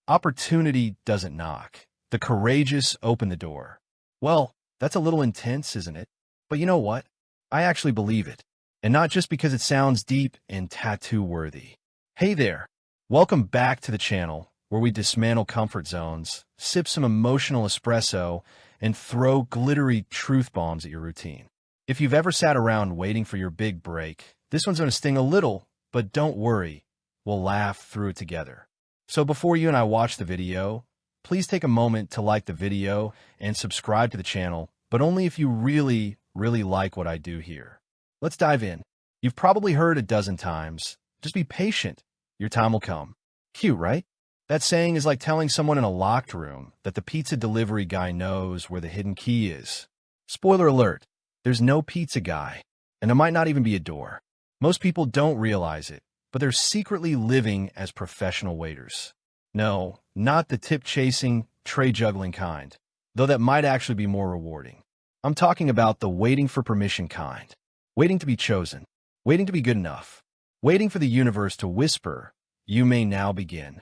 Opportunity doesn't knock. The courageous open the door. Well, that's a little intense, isn't it? But you know what? I actually believe it. And not just because it sounds deep and tattoo-worthy. Hey there. Welcome back to the channel where we dismantle comfort zones, sip some emotional espresso, and throw glittery truth bombs at your routine. If you've ever sat around waiting for your big break, this one's going to sting a little, but don't worry. We'll laugh through it together. So before you and I watch the video, please take a moment to like the video and subscribe to the channel, but only if you really like what I do here. Let's dive in. You've probably heard a dozen times, just be patient, your time will come. Cute, right? That saying is like telling someone in a locked room that the pizza delivery guy knows where the hidden key is. Spoiler alert, there's no pizza guy, and there might not even be a door. Most people don't realize it, but they're secretly living as professional waiters. No, not the tip-chasing, tray-juggling kind, though that might actually be more rewarding. I'm talking about the waiting for permission kind. Waiting to be chosen. Waiting to be good enough. Waiting for the universe to whisper, "You may now begin."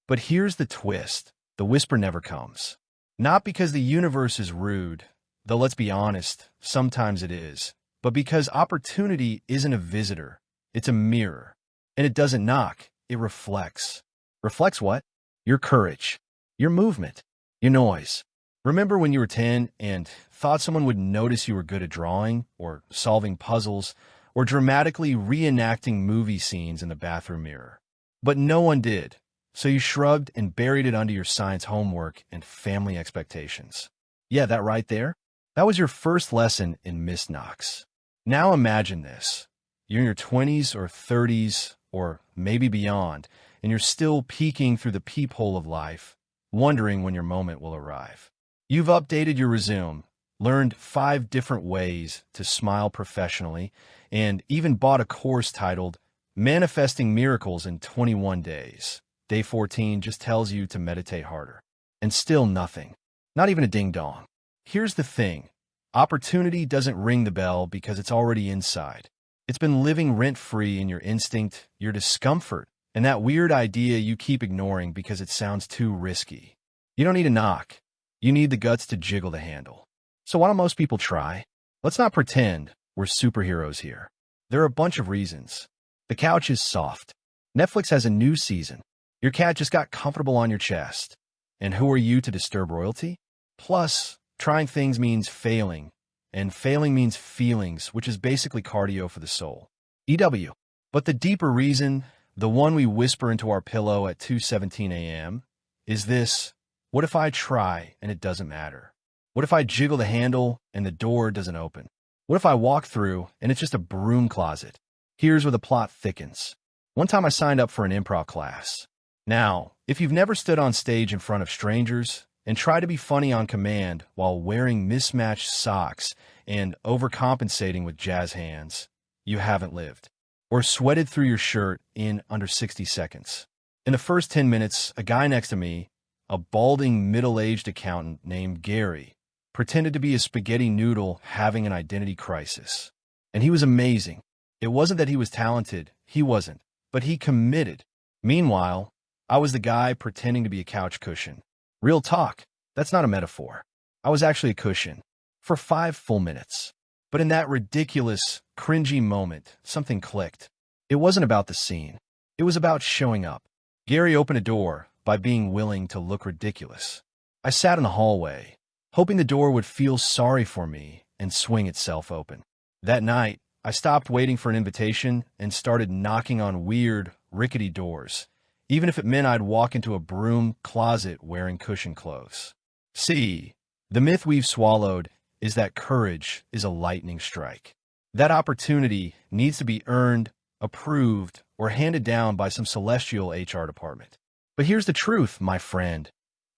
But here's the twist. The whisper never comes. Not because the universe is rude, though let's be honest, sometimes it is, but because opportunity isn't a visitor, it's a mirror. And it doesn't knock, it reflects. Reflects what? Your courage, your movement, your noise. Remember when you were 10 and thought someone would notice you were good at drawing, or solving puzzles, or dramatically reenacting movie scenes in the bathroom mirror? But no one did. So you shrugged and buried it under your science homework and family expectations. Yeah, that right there? That was your first lesson in missed knocks. Now imagine this. You're in your 20s or 30s, or maybe beyond, and you're still peeking through the peephole of life, wondering when your moment will arrive. You've updated your resume, learned 5 different ways to smile professionally, and even bought a course titled Manifesting Miracles in 21 Days. Day 14 just tells you to meditate harder. And still nothing. Not even a ding-dong. Here's the thing. Opportunity doesn't ring the bell because it's already inside. It's been living rent-free in your instinct, your discomfort, and that weird idea you keep ignoring because it sounds too risky. You don't need a knock. You need the guts to jiggle the handle. So why don't most people try? Let's not pretend we're superheroes here. There are a bunch of reasons. The couch is soft. Netflix has a new season. Your cat just got comfortable on your chest. And who are you to disturb royalty? Plus, trying things means failing. And failing means feelings, which is basically cardio for the soul. EW. But the deeper reason, the one we whisper into our pillow at 2:17 a.m., is this: what if I try and it doesn't matter? What if I jiggle the handle and the door doesn't open? What if I walk through and it's just a broom closet? Here's where the plot thickens. One time I signed up for an improv class. Now, if you've never stood on stage in front of strangers and tried to be funny on command while wearing mismatched socks and overcompensating with jazz hands, you haven't lived. Or sweated through your shirt in under 60 seconds. In the first 10 minutes, a guy next to me, a balding middle-aged accountant named Gary, pretended to be a spaghetti noodle having an identity crisis. And he was amazing. It wasn't that he was talented, he wasn't, but he committed. Meanwhile, I was the guy pretending to be a couch cushion. Real talk, that's not a metaphor. I was actually a cushion. For 5 full minutes. But in that ridiculous, cringy moment, something clicked. It wasn't about the scene. It was about showing up. Gary opened a door by being willing to look ridiculous. I sat in the hallway, hoping the door would feel sorry for me and swing itself open. That night, I stopped waiting for an invitation and started knocking on weird, rickety doors, even if it meant I'd walk into a broom closet wearing cushion clothes. See, the myth we've swallowed is that courage is a lightning strike. That opportunity needs to be earned, approved, or handed down by some celestial HR department. But here's the truth, my friend.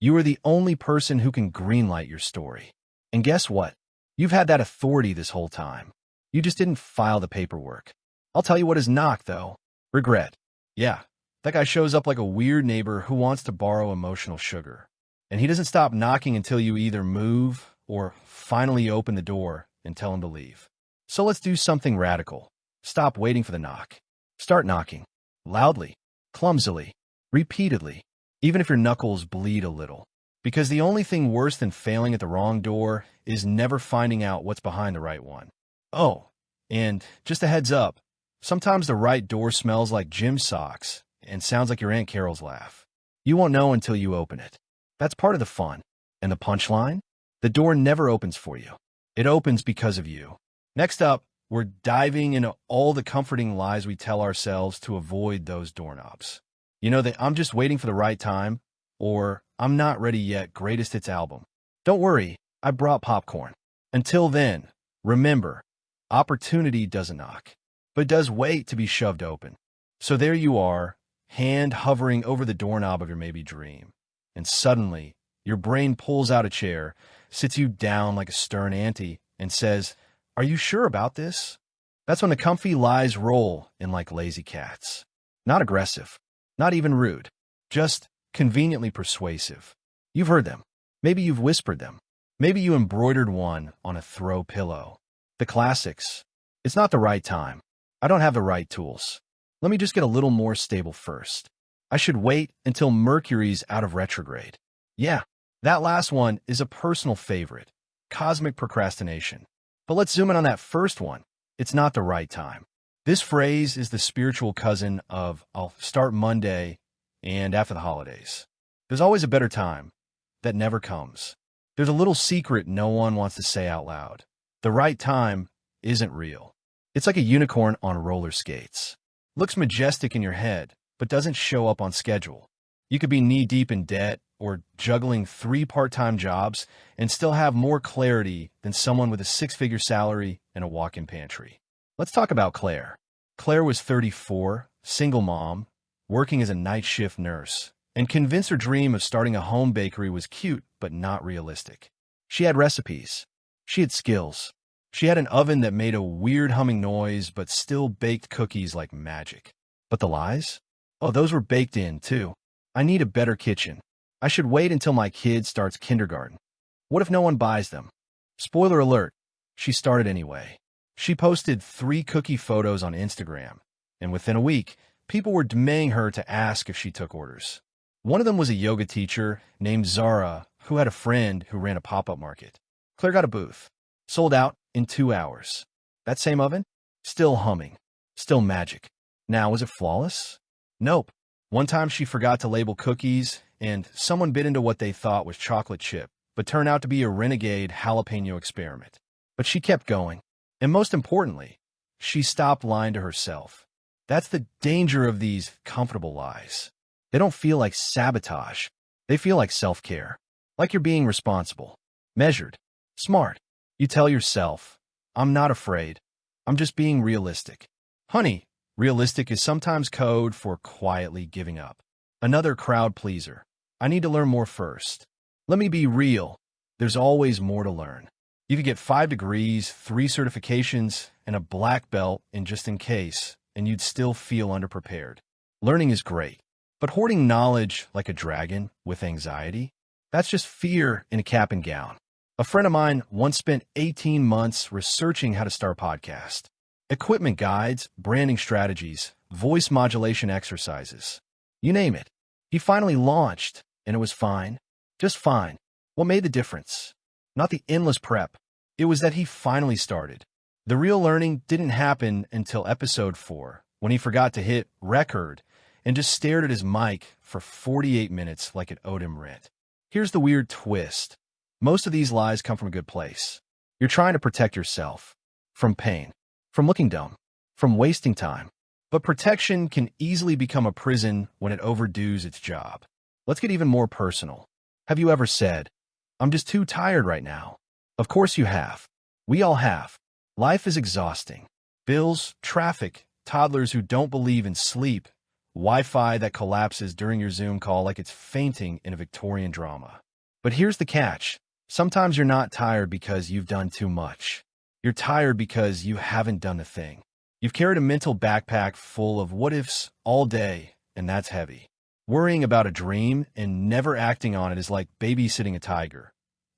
You are the only person who can greenlight your story. And guess what? You've had that authority this whole time. You just didn't file the paperwork. I'll tell you what is knock, though. Regret. Yeah, that guy shows up like a weird neighbor who wants to borrow emotional sugar. And he doesn't stop knocking until you either move or finally open the door and tell him to leave. So let's do something radical. Stop waiting for the knock. Start knocking. Loudly. Clumsily. Repeatedly. even if your knuckles bleed a little. Because the only thing worse than failing at the wrong door is never finding out what's behind the right one. Oh, and just a heads up, sometimes the right door smells like gym socks and sounds like your Aunt Carol's laugh. You won't know until you open it. That's part of the fun. And the punchline? The door never opens for you. It opens because of you. Next up, we're diving into all the comforting lies we tell ourselves to avoid those doorknobs. You know, that I'm just waiting for the right time, or I'm not ready yet greatest hits album. Don't worry, I brought popcorn. Until then, remember, opportunity doesn't knock, but does wait to be shoved open. So there you are, hand hovering over the doorknob of your maybe dream. And suddenly, your brain pulls out a chair, sits you down like a stern auntie, and says, "Are you sure about this?" That's when the comfy lies roll in like lazy cats. Not aggressive, not even rude, just conveniently persuasive. You've heard them. Maybe you've whispered them. Maybe you embroidered one on a throw pillow. The classics. It's not the right time. I don't have the right tools. Let me just get a little more stable first. I should wait until Mercury's out of retrograde. Yeah, that last one is a personal favorite. Cosmic procrastination. But let's zoom in on that first one. It's not the right time. This phrase is the spiritual cousin of "I'll start Monday and after the holidays." There's always a better time that never comes. There's a little secret no one wants to say out loud. The right time isn't real. It's like a unicorn on roller skates. Looks majestic in your head, but doesn't show up on schedule. You could be knee-deep in debt or juggling 3 part-time jobs and still have more clarity than someone with a 6-figure salary and a walk-in pantry. Let's talk about Claire. Claire was 34, single mom, working as a night shift nurse, and convinced her dream of starting a home bakery was cute but not realistic. She had recipes. She had skills. She had an oven that made a weird humming noise but still baked cookies like magic. But the lies? Oh, those were baked in, too. I need a better kitchen. I should wait until my kid starts kindergarten. What if no one buys them? Spoiler alert, she started anyway. She posted 3 cookie photos on Instagram, and within a week, people were DMing her to ask if she took orders. One of them was a yoga teacher named Zara who had a friend who ran a pop-up market. Claire got a booth. Sold out in 2 hours. That same oven? Still humming. Still magic. Now, was it flawless? Nope. One time she forgot to label cookies, and someone bit into what they thought was chocolate chip, but turned out to be a renegade jalapeno experiment. But she kept going. And most importantly, she stopped lying to herself. That's the danger of these comfortable lies. They don't feel like sabotage. They feel like self-care. Like you're being responsible, measured, smart. You tell yourself, "I'm not afraid. I'm just being realistic." Honey, realistic is sometimes code for quietly giving up. Another crowd pleaser. I need to learn more first. Let me be real. There's always more to learn. You could get 5 degrees, 3 certifications, and a black belt in just in case, and you'd still feel underprepared. Learning is great, but hoarding knowledge like a dragon with anxiety, that's just fear in a cap and gown. A friend of mine once spent 18 months researching how to start a podcast. Equipment guides, branding strategies, voice modulation exercises. You name it. He finally launched, and it was fine. Just fine. What made the difference? Not the endless prep. It was that he finally started. The real learning didn't happen until episode 4, when he forgot to hit record and just stared at his mic for 48 minutes like it owed him rent. Here's the weird twist. Most of these lies come from a good place. You're trying to protect yourself from pain, from looking dumb, from wasting time. But protection can easily become a prison when it overdoes its job. Let's get even more personal. Have you ever said, "I'm just too tired right now"? Of course you have. We all have. Life is exhausting. Bills, traffic, toddlers who don't believe in sleep, Wi-Fi that collapses during your Zoom call like it's fainting in a Victorian drama. But here's the catch. Sometimes you're not tired because you've done too much. You're tired because you haven't done a thing. You've carried a mental backpack full of what-ifs all day, and that's heavy. Worrying about a dream and never acting on it is like babysitting a tiger.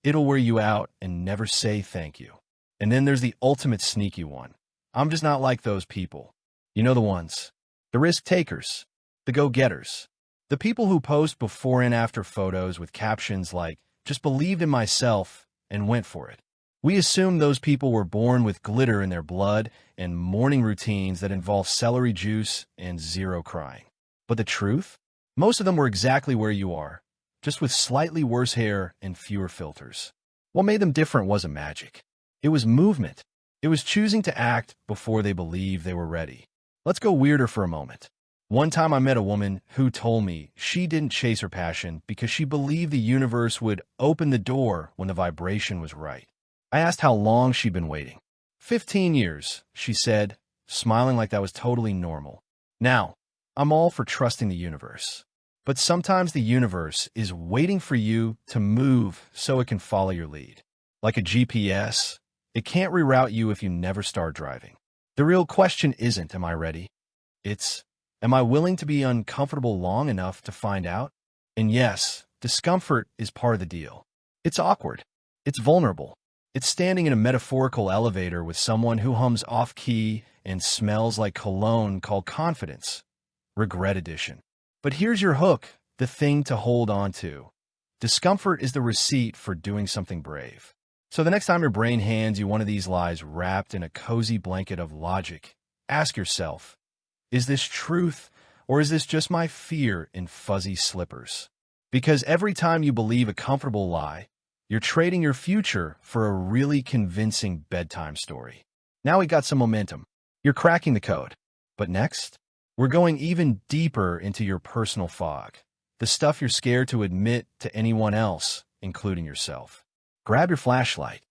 It'll wear you out and never say thank you. And then there's the ultimate sneaky one. I'm just not like those people. You know the ones. The risk takers. The go-getters. The people who post before and after photos with captions like, "just believed in myself and went for it." We assume those people were born with glitter in their blood and morning routines that involve celery juice and zero crying. But the truth? Most of them were exactly where you are, just with slightly worse hair and fewer filters. What made them different wasn't magic. It was movement. It was choosing to act before they believed they were ready. Let's go weirder for a moment. One time I met a woman who told me she didn't chase her passion because she believed the universe would open the door when the vibration was right. I asked how long she'd been waiting. 15 years, she said, smiling like that was totally normal. Now, I'm all for trusting the universe. But sometimes the universe is waiting for you to move so it can follow your lead. Like a GPS, it can't reroute you if you never start driving. The real question isn't, am I ready? It's, am I willing to be uncomfortable long enough to find out? And yes, discomfort is part of the deal. It's awkward. It's vulnerable. It's standing in a metaphorical elevator with someone who hums off-key and smells like cologne called confidence. Regret edition. But here's your hook, the thing to hold on to. Discomfort is the receipt for doing something brave. So the next time your brain hands you one of these lies wrapped in a cozy blanket of logic, ask yourself, is this truth or is this just my fear in fuzzy slippers? Because every time you believe a comfortable lie, you're trading your future for a really convincing bedtime story. Now we got some momentum. You're cracking the code. But next, we're going even deeper into your personal fog, the stuff you're scared to admit to anyone else, including yourself. Grab your flashlight.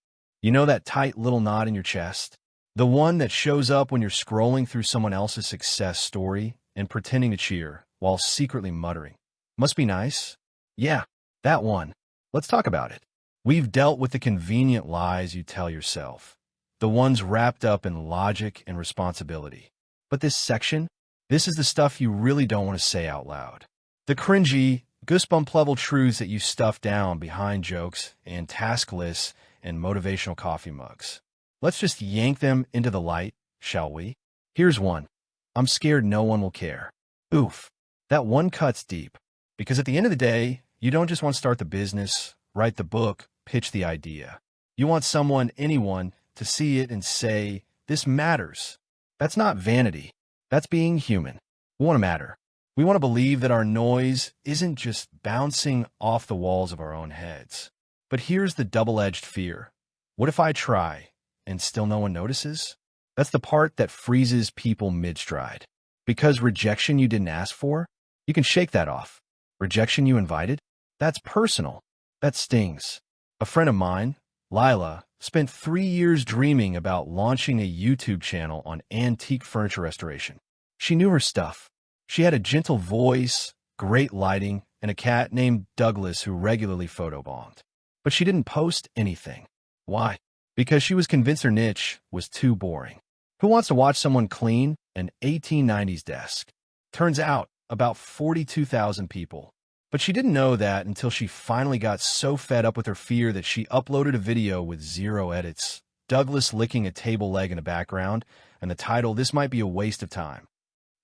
You know that tight little knot in your chest? The one that shows up when you're scrolling through someone else's success story and pretending to cheer while secretly muttering. Must be nice? Yeah, that one. Let's talk about it. We've dealt with the convenient lies you tell yourself, the ones wrapped up in logic and responsibility. But this section, this is the stuff you really don't want to say out loud. The cringy, goosebump-level truths that you stuff down behind jokes and task lists and motivational coffee mugs. Let's just yank them into the light, shall we? Here's one. I'm scared no one will care. Oof. That one cuts deep. Because at the end of the day, you don't just want to start the business, write the book, pitch the idea. You want someone, anyone, to see it and say, this matters. That's not vanity. That's being human. We want to matter. We want to believe that our noise isn't just bouncing off the walls of our own heads. But here's the double-edged fear. What if I try and still no one notices? That's the part that freezes people mid-stride. Because rejection you didn't ask for, you can shake that off. Rejection you invited? That's personal. That stings. A friend of mine, Lila, spent 3 years dreaming about launching a YouTube channel on antique furniture restoration. She knew her stuff. She had a gentle voice, great lighting, and a cat named Douglas who regularly photobombed. But she didn't post anything. Why? Because she was convinced her niche was too boring. Who wants to watch someone clean an 1890s desk? Turns out, about 42,000 people. But she didn't know that until she finally got so fed up with her fear that she uploaded a video with 0 edits, Douglas licking a table leg in the background, and the title, "This Might Be a Waste of Time."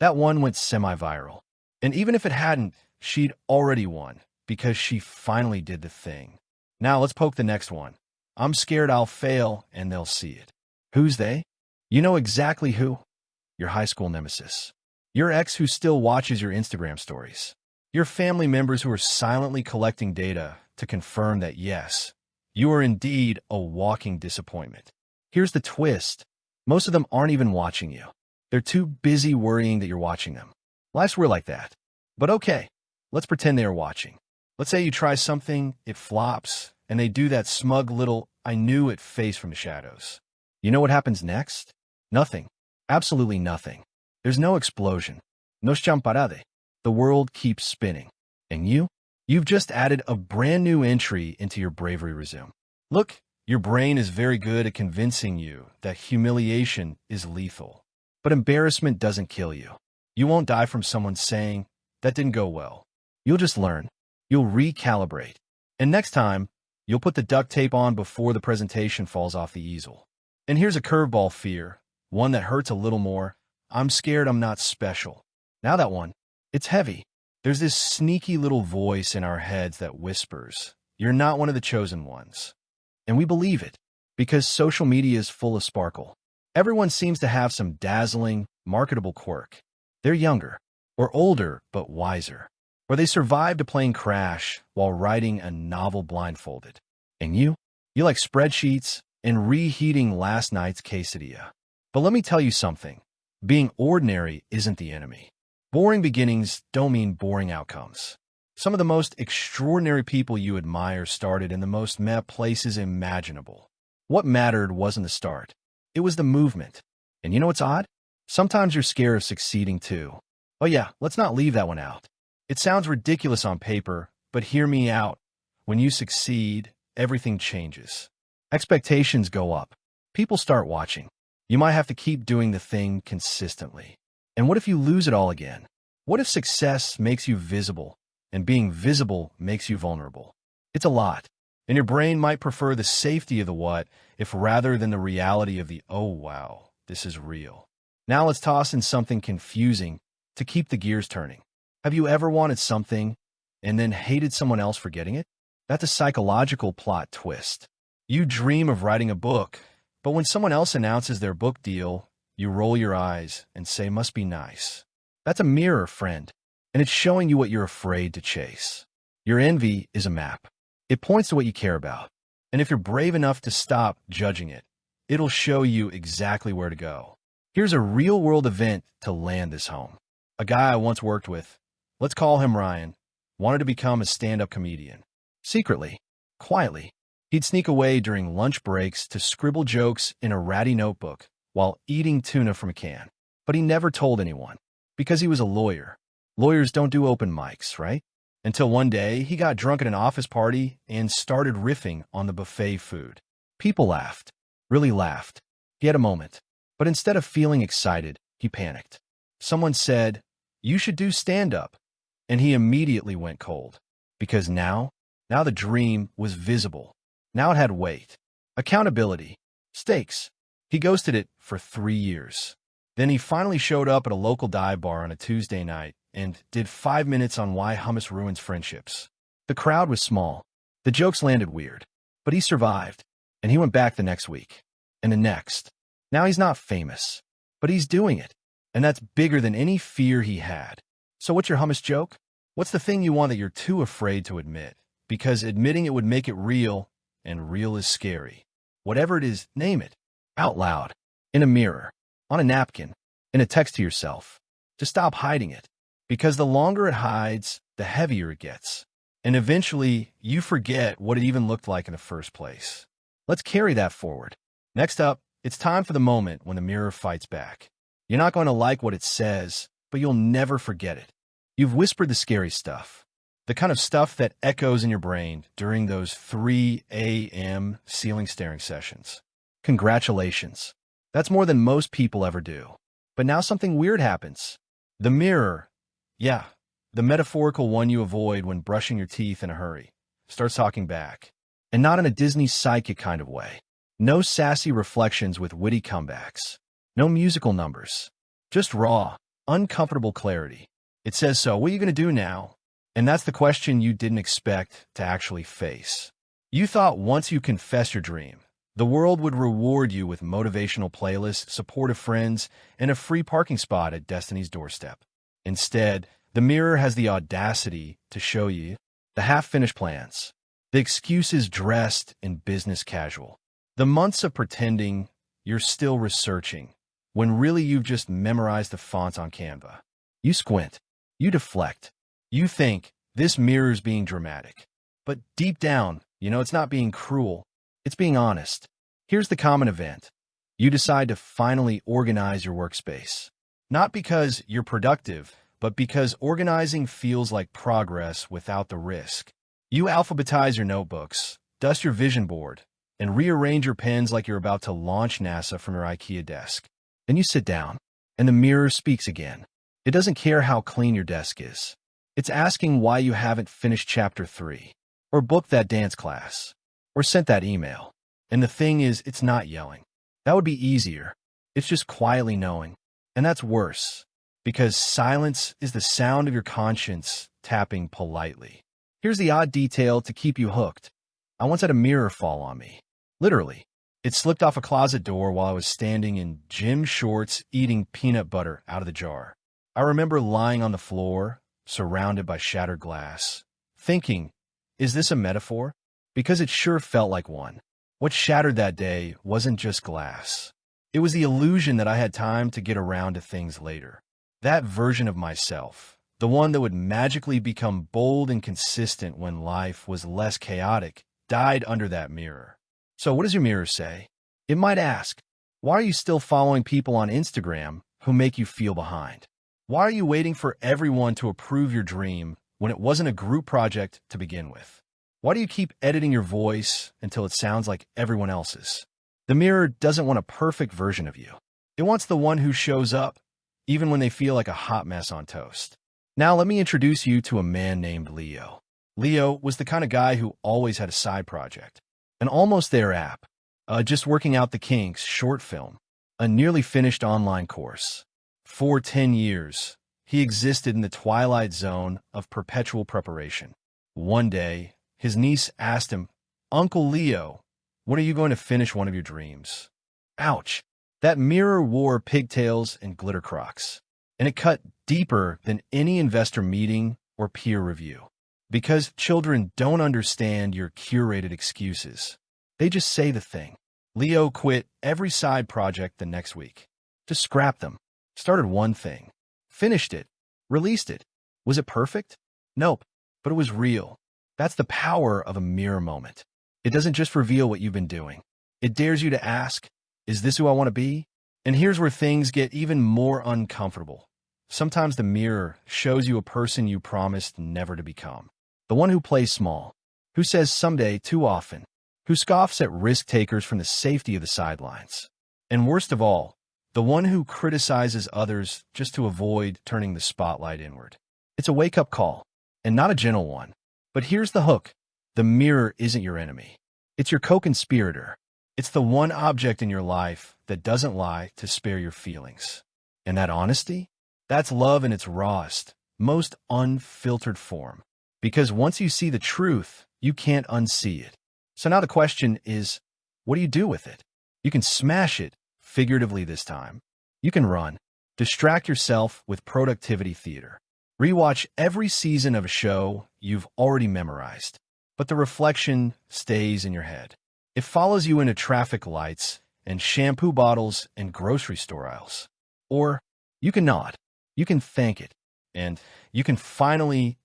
That one went semi-viral. And even if it hadn't, she'd already won, because she finally did the thing. Now let's poke the next one. I'm scared I'll fail, and they'll see it. Who's they? You know exactly who. Your high school nemesis. Your ex who still watches your Instagram stories. Your family members who are silently collecting data to confirm that yes, you are indeed a walking disappointment. Here's the twist. Most of them aren't even watching you. They're too busy worrying that you're watching them. Life's real like that. But okay, let's pretend they are watching. Let's say you try something, it flops, and they do that smug little "I knew it" face from the shadows. You know what happens next? Nothing. Absolutely nothing. There's no explosion. No champarade. The world keeps spinning. And you've just added a brand new entry into your bravery resume. Look, your brain is very good at convincing you that humiliation is lethal. But embarrassment doesn't kill you. You won't die from someone saying, "That didn't go well." You'll just learn. You'll recalibrate. And next time, you'll put the duct tape on before the presentation falls off the easel. And here's a curveball fear, one that hurts a little more. I'm scared I'm not special. Now that one, it's heavy. There's this sneaky little voice in our heads that whispers, "You're not one of the chosen ones." And we believe it, because social media is full of sparkle. Everyone seems to have some dazzling, marketable quirk. They're younger, or older, but wiser. Or they survived a plane crash while writing a novel blindfolded. And you like spreadsheets and reheating last night's quesadilla. But let me tell you something. Being ordinary isn't the enemy. Boring beginnings don't mean boring outcomes. Some of the most extraordinary people you admire started in the most meh places imaginable. What mattered wasn't the start. It was the movement. And you know what's odd? Sometimes you're scared of succeeding too. Oh yeah, let's not leave that one out. It sounds ridiculous on paper, but hear me out. When you succeed, everything changes. Expectations go up. People start watching. You might have to keep doing the thing consistently. And what if you lose it all again? What if success makes you visible, and being visible makes you vulnerable? It's a lot. And your brain might prefer the safety of the what if rather than the reality of the, oh wow, this is real. Now let's toss in something confusing to keep the gears turning. Have you ever wanted something and then hated someone else for getting it? That's a psychological plot twist. You dream of writing a book, but when someone else announces their book deal, you roll your eyes and say, must be nice. That's a mirror, friend, and it's showing you what you're afraid to chase. Your envy is a map. It points to what you care about, and if you're brave enough to stop judging it, it'll show you exactly where to go. Here's a real-world event to land this home. A guy I once worked with, let's call him Ryan, wanted to become a stand-up comedian. Secretly, quietly, he'd sneak away during lunch breaks to scribble jokes in a ratty notebook while eating tuna from a can. But he never told anyone, because he was a lawyer. Lawyers don't do open mics, right? Until one day, he got drunk at an office party and started riffing on the buffet food. People laughed, really laughed. He had a moment. But instead of feeling excited, he panicked. Someone said, "You should do stand-up." And he immediately went cold. Because now the dream was visible. Now it had weight, accountability, stakes. He ghosted it for 3 years. Then he finally showed up at a local dive bar on a Tuesday night and did 5 minutes on why hummus ruins friendships. The crowd was small. The jokes landed weird. But he survived, and he went back the next week, and the next. Now he's not famous, but he's doing it, and that's bigger than any fear he had. So what's your hummus joke? What's the thing you want that you're too afraid to admit? Because admitting it would make it real, and real is scary. Whatever it is, name it. Out loud. In a mirror. On a napkin. In a text to yourself. To stop hiding it. Because the longer it hides, the heavier it gets. And eventually, you forget what it even looked like in the first place. Let's carry that forward. Next up, it's time for the moment when the mirror fights back. You're not going to like what it says, but you'll never forget it. You've whispered the scary stuff. The kind of stuff that echoes in your brain during those 3 a.m. ceiling staring sessions. Congratulations. That's more than most people ever do. But now something weird happens. The mirror, yeah, the metaphorical one you avoid when brushing your teeth in a hurry, starts talking back. And not in a Disney psychic kind of way. No sassy reflections with witty comebacks. No musical numbers. Just raw, uncomfortable clarity. It says, so what are you going to do now? And that's the question you didn't expect to actually face. You thought once you confess your dream, the world would reward you with motivational playlists, supportive friends, and a free parking spot at Destiny's doorstep. Instead, the mirror has the audacity to show you the half-finished plans, the excuses dressed in business casual, the months of pretending you're still researching, when really you've just memorized the fonts on Canva. You squint. You deflect. You think this mirror's being dramatic. But deep down, you know it's not being cruel. It's being honest. Here's the common event. You decide to finally organize your workspace. Not because you're productive, but because organizing feels like progress without the risk. You alphabetize your notebooks, dust your vision board, and rearrange your pens like you're about to launch NASA from your IKEA desk. Then you sit down, and the mirror speaks again. It doesn't care how clean your desk is. It's asking why you haven't finished chapter 3, or booked that dance class, or sent that email. And the thing is, it's not yelling. That would be easier. It's just quietly knowing. And that's worse. because silence is the sound of your conscience tapping politely. Here's the odd detail to keep you hooked. I once had a mirror fall on me. Literally. It slipped off a closet door while I was standing in gym shorts eating peanut butter out of the jar. I remember lying on the floor, surrounded by shattered glass, thinking, is this a metaphor? Because it sure felt like one. What shattered that day wasn't just glass. It was the illusion that I had time to get around to things later. That version of myself, the one that would magically become bold and consistent when life was less chaotic, died under that mirror. So what does your mirror say? It might ask, why are you still following people on Instagram who make you feel behind? Why are you waiting for everyone to approve your dream when it wasn't a group project to begin with? Why do you keep editing your voice until it sounds like everyone else's? The mirror doesn't want a perfect version of you. It wants the one who shows up, even when they feel like a hot mess on toast. Now let me introduce you to a man named Leo. Leo was the kind of guy who always had a side project. An almost there app, just working out the kinks short film, a nearly finished online course. For 10 years, he existed in the twilight zone of perpetual preparation. One day, his niece asked him, Uncle Leo, when are you going to finish one of your dreams? Ouch. That mirror wore pigtails and glitter Crocs, and it cut deeper than any investor meeting or peer review. Because children don't understand your curated excuses. They just say the thing. Leo quit every side project the next week. Just scrapped them. Started one thing. Finished it. Released it. Was it perfect? Nope. But it was real. That's the power of a mirror moment. It doesn't just reveal what you've been doing. It dares you to ask, is this who I want to be? And here's where things get even more uncomfortable. Sometimes the mirror shows you a person you promised never to become. The one who plays small, who says someday too often, who scoffs at risk-takers from the safety of the sidelines. And worst of all, the one who criticizes others just to avoid turning the spotlight inward. It's a wake-up call, and not a gentle one. But here's the hook. The mirror isn't your enemy. It's your co-conspirator. It's the one object in your life that doesn't lie to spare your feelings. And that honesty? That's love in its rawest, most unfiltered form. Because once you see the truth, you can't unsee it. So now the question is, what do you do with it? You can smash it, figuratively this time. You can run. Distract yourself with productivity theater. Rewatch every season of a show you've already memorized. But the reflection stays in your head. It follows you into traffic lights and shampoo bottles and grocery store aisles. Or you can not. You can thank it. And you can finally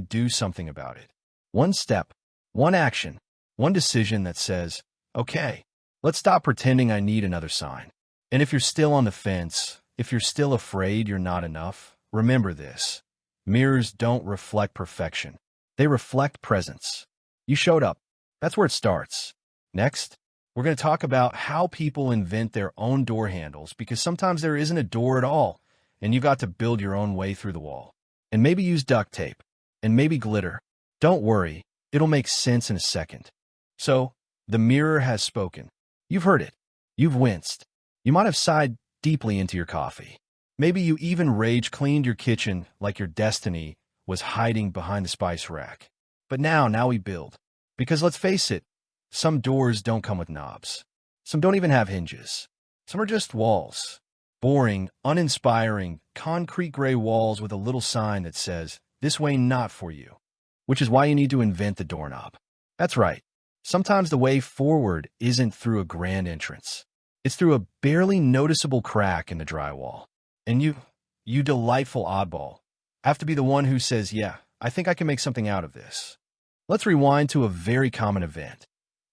do something about it. One step, one action, one decision that says, okay, let's stop pretending I need another sign. And if you're still on the fence, if you're still afraid you're not enough, remember this. Mirrors don't reflect perfection. They reflect presence. You showed up. That's where it starts. Next, we're going to talk about how people invent their own door handles, because sometimes there isn't a door at all, and you got to build your own way through the wall. And maybe use duct tape. And maybe glitter. Don't worry, it'll make sense in a second. So, the mirror has spoken. You've heard it. You've winced. You might have sighed deeply into your coffee. Maybe you even rage-cleaned your kitchen like your destiny was hiding behind the spice rack. But now we build. Because let's face it, some doors don't come with knobs. Some don't even have hinges. Some are just walls. Boring, uninspiring, concrete gray walls with a little sign that says, this way not for you. Which is why you need to invent the doorknob. That's right. Sometimes the way forward isn't through a grand entrance. It's through a barely noticeable crack in the drywall. And you delightful oddball, have to be the one who says, yeah, I think I can make something out of this. Let's rewind to a very common event.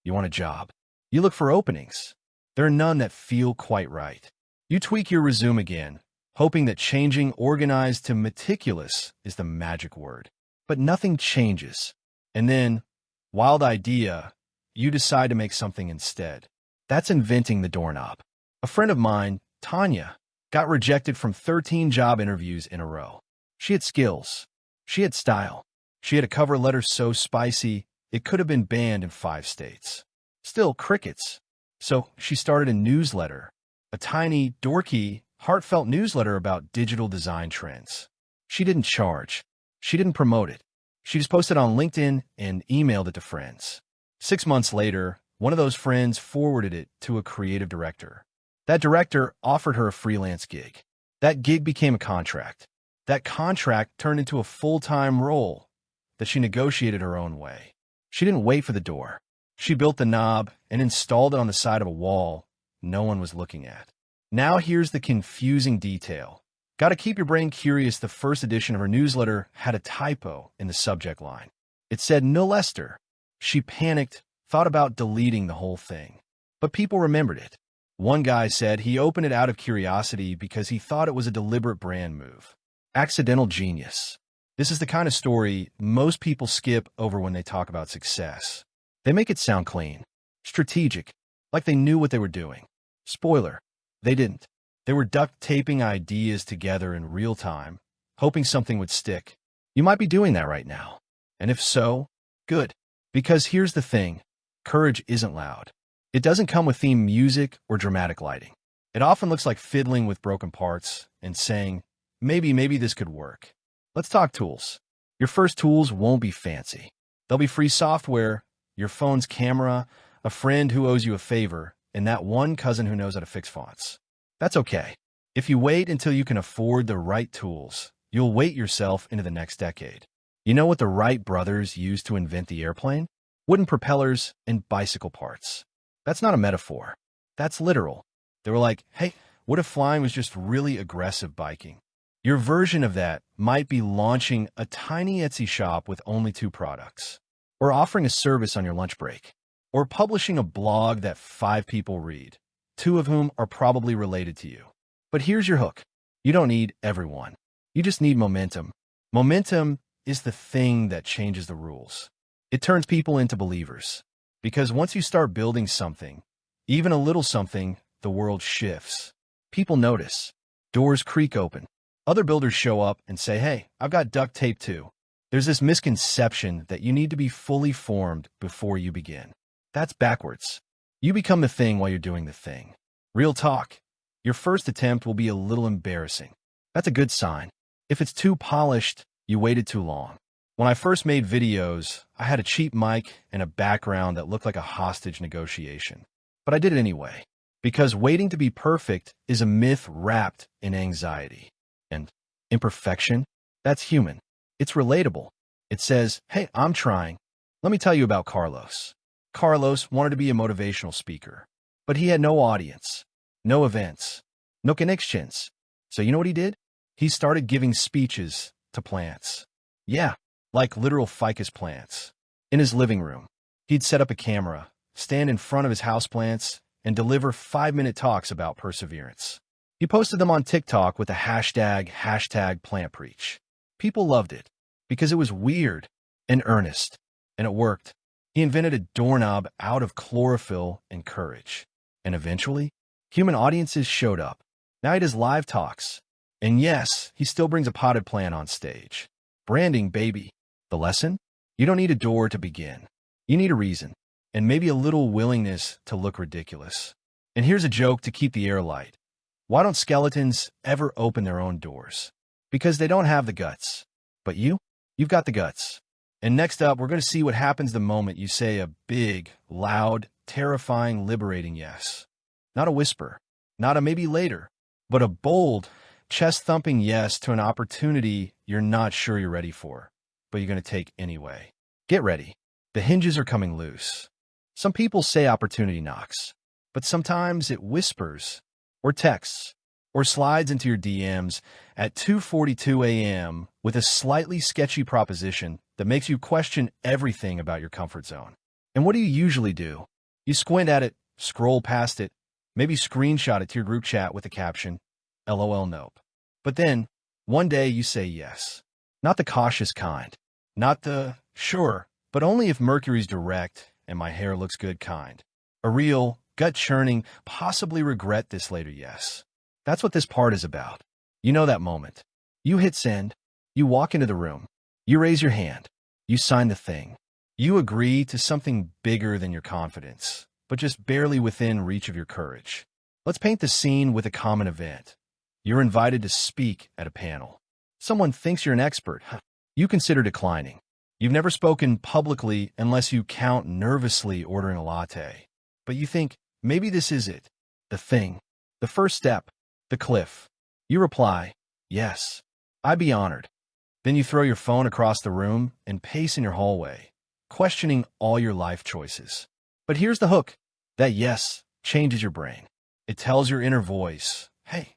You want a job. You look for openings. There are none that feel quite right. You tweak your resume again, hoping that changing organized to meticulous is the magic word. But nothing changes. And then, wild idea, you decide to make something instead. That's inventing the doorknob. A friend of mine, Tanya, got rejected from 13 job interviews in a row. She had skills. She had style. She had a cover letter so spicy, it could have been banned in 5 states. Still crickets. So she started a newsletter, a tiny, dorky, heartfelt newsletter about digital design trends. She didn't charge. She didn't promote it. She just posted on LinkedIn and emailed it to friends. 6 months later, one of those friends forwarded it to a creative director. That director offered her a freelance gig. That gig became a contract. That contract turned into a full-time role that she negotiated her own way. She didn't wait for the door. She built the knob and installed it on the side of a wall no one was looking at. Now here's the confusing detail. Gotta keep your brain curious. The first edition of her newsletter had a typo in the subject line. It said "No Lester." She panicked, thought about deleting the whole thing. But people remembered it. One guy said he opened it out of curiosity because he thought it was a deliberate brand move. Accidental genius. This is the kind of story most people skip over when they talk about success. They make it sound clean, strategic, like they knew what they were doing. Spoiler, they didn't. They were duct taping ideas together in real time, hoping something would stick. You might be doing that right now. And if so, good. Because here's the thing, courage isn't loud. It doesn't come with theme music or dramatic lighting. It often looks like fiddling with broken parts and saying, maybe this could work. Let's talk tools. Your first tools won't be fancy. They'll be free software, your phone's camera, a friend who owes you a favor, and that one cousin who knows how to fix fonts. That's okay. If you wait until you can afford the right tools, you'll weight yourself into the next decade. You know what the Wright brothers used to invent the airplane? Wooden propellers and bicycle parts. That's not a metaphor. That's literal. They were like, hey, what if flying was just really aggressive biking? Your version of that might be launching a tiny Etsy shop with only 2 products, or offering a service on your lunch break, or publishing a blog that 5 people read, 2 of whom are probably related to you. But here's your hook. You don't need everyone. You just need momentum. Momentum is the thing that changes the rules. It turns people into believers. Because once you start building something, even a little something, the world shifts. People notice. Doors creak open. Other builders show up and say, hey, I've got duct tape too. There's this misconception that you need to be fully formed before you begin. That's backwards. You become the thing while you're doing the thing. Real talk. Your first attempt will be a little embarrassing. That's a good sign. If it's too polished, you waited too long. When I first made videos, I had a cheap mic and a background that looked like a hostage negotiation. But I did it anyway. Because waiting to be perfect is a myth wrapped in anxiety. And imperfection, that's human. It's relatable. It says, hey, I'm trying. Let me tell you about Carlos. Carlos wanted to be a motivational speaker, but he had no audience, no events, no connections. So you know what he did? He started giving speeches to plants. Yeah, like literal ficus plants. In his living room, he'd set up a camera, stand in front of his houseplants, and deliver 5-minute talks about perseverance. He posted them on TikTok with the hashtag #PlantPreach. People loved it because it was weird and earnest, and it worked. He invented a doorknob out of chlorophyll and courage. And eventually, human audiences showed up. Now he does live talks. And yes, he still brings a potted plant on stage. Branding, baby. The lesson? You don't need a door to begin. You need a reason, and maybe a little willingness to look ridiculous. And here's a joke to keep the air light. Why don't skeletons ever open their own doors? Because they don't have the guts. But you've got the guts. And next up, we're going to see what happens the moment you say a big, loud, terrifying, liberating yes. Not a whisper, not a maybe later, but a bold, chest-thumping yes to an opportunity you're not sure you're ready for, but you're going to take anyway. Get ready. The hinges are coming loose. Some people say opportunity knocks, but sometimes it whispers, or texts, or slides into your DMs at 2:42 a.m. with a slightly sketchy proposition that makes you question everything about your comfort zone. And what do you usually do? You squint at it, scroll past it, maybe screenshot it to your group chat with a caption, LOL nope. But then, one day you say yes. Not the cautious kind. Not the, sure, but only if Mercury's direct and my hair looks good kind. A real, gut-churning, possibly regret this later yes. That's what this part is about. You know that moment. You hit send. You walk into the room. You raise your hand. You sign the thing. You agree to something bigger than your confidence, but just barely within reach of your courage. Let's paint the scene with a common event. You're invited to speak at a panel. Someone thinks you're an expert. You consider declining. You've never spoken publicly unless you count nervously ordering a latte. But you think, maybe this is it. The thing. The first step. The cliff. You reply, yes. I'd be honored. Then you throw your phone across the room and pace in your hallway, questioning all your life choices. But here's the hook. That yes changes your brain. It tells your inner voice, hey,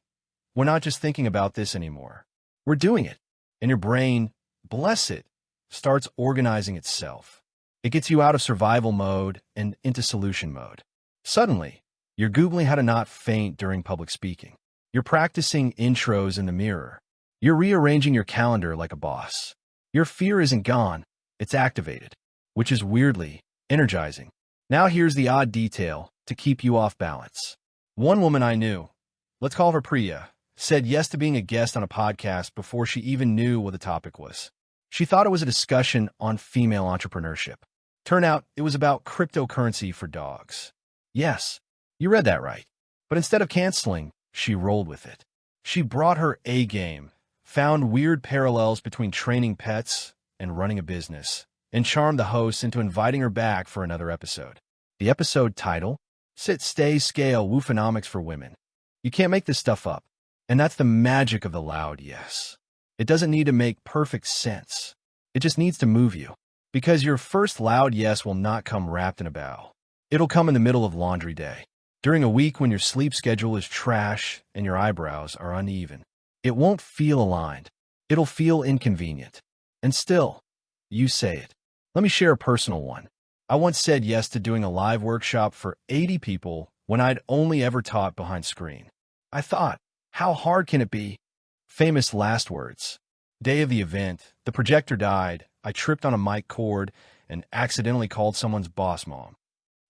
we're not just thinking about this anymore. We're doing it. And your brain, bless it, starts organizing itself. It gets you out of survival mode and into solution mode. Suddenly, you're Googling how to not faint during public speaking. You're practicing intros in the mirror. You're rearranging your calendar like a boss. Your fear isn't gone, it's activated, which is weirdly energizing. Now here's the odd detail to keep you off balance. One woman I knew, let's call her Priya, said yes to being a guest on a podcast before she even knew what the topic was. She thought it was a discussion on female entrepreneurship. Turned out it was about cryptocurrency for dogs. Yes, you read that right. But instead of canceling, she rolled with it. She brought her A game, found weird parallels between training pets and running a business, and charmed the host into inviting her back for another episode. The episode title? Sit, Stay, Scale, Woofonomics for Women. You can't make this stuff up. And that's the magic of the loud yes. It doesn't need to make perfect sense. It just needs to move you. Because your first loud yes will not come wrapped in a bow. It'll come in the middle of laundry day, during a week when your sleep schedule is trash and your eyebrows are uneven. It won't feel aligned. It'll feel inconvenient. And still, you say it. Let me share a personal one. I once said yes to doing a live workshop for 80 people when I'd only ever taught behind screen. I thought, how hard can it be? Famous last words. Day of the event, the projector died, I tripped on a mic cord and accidentally called someone's boss mom.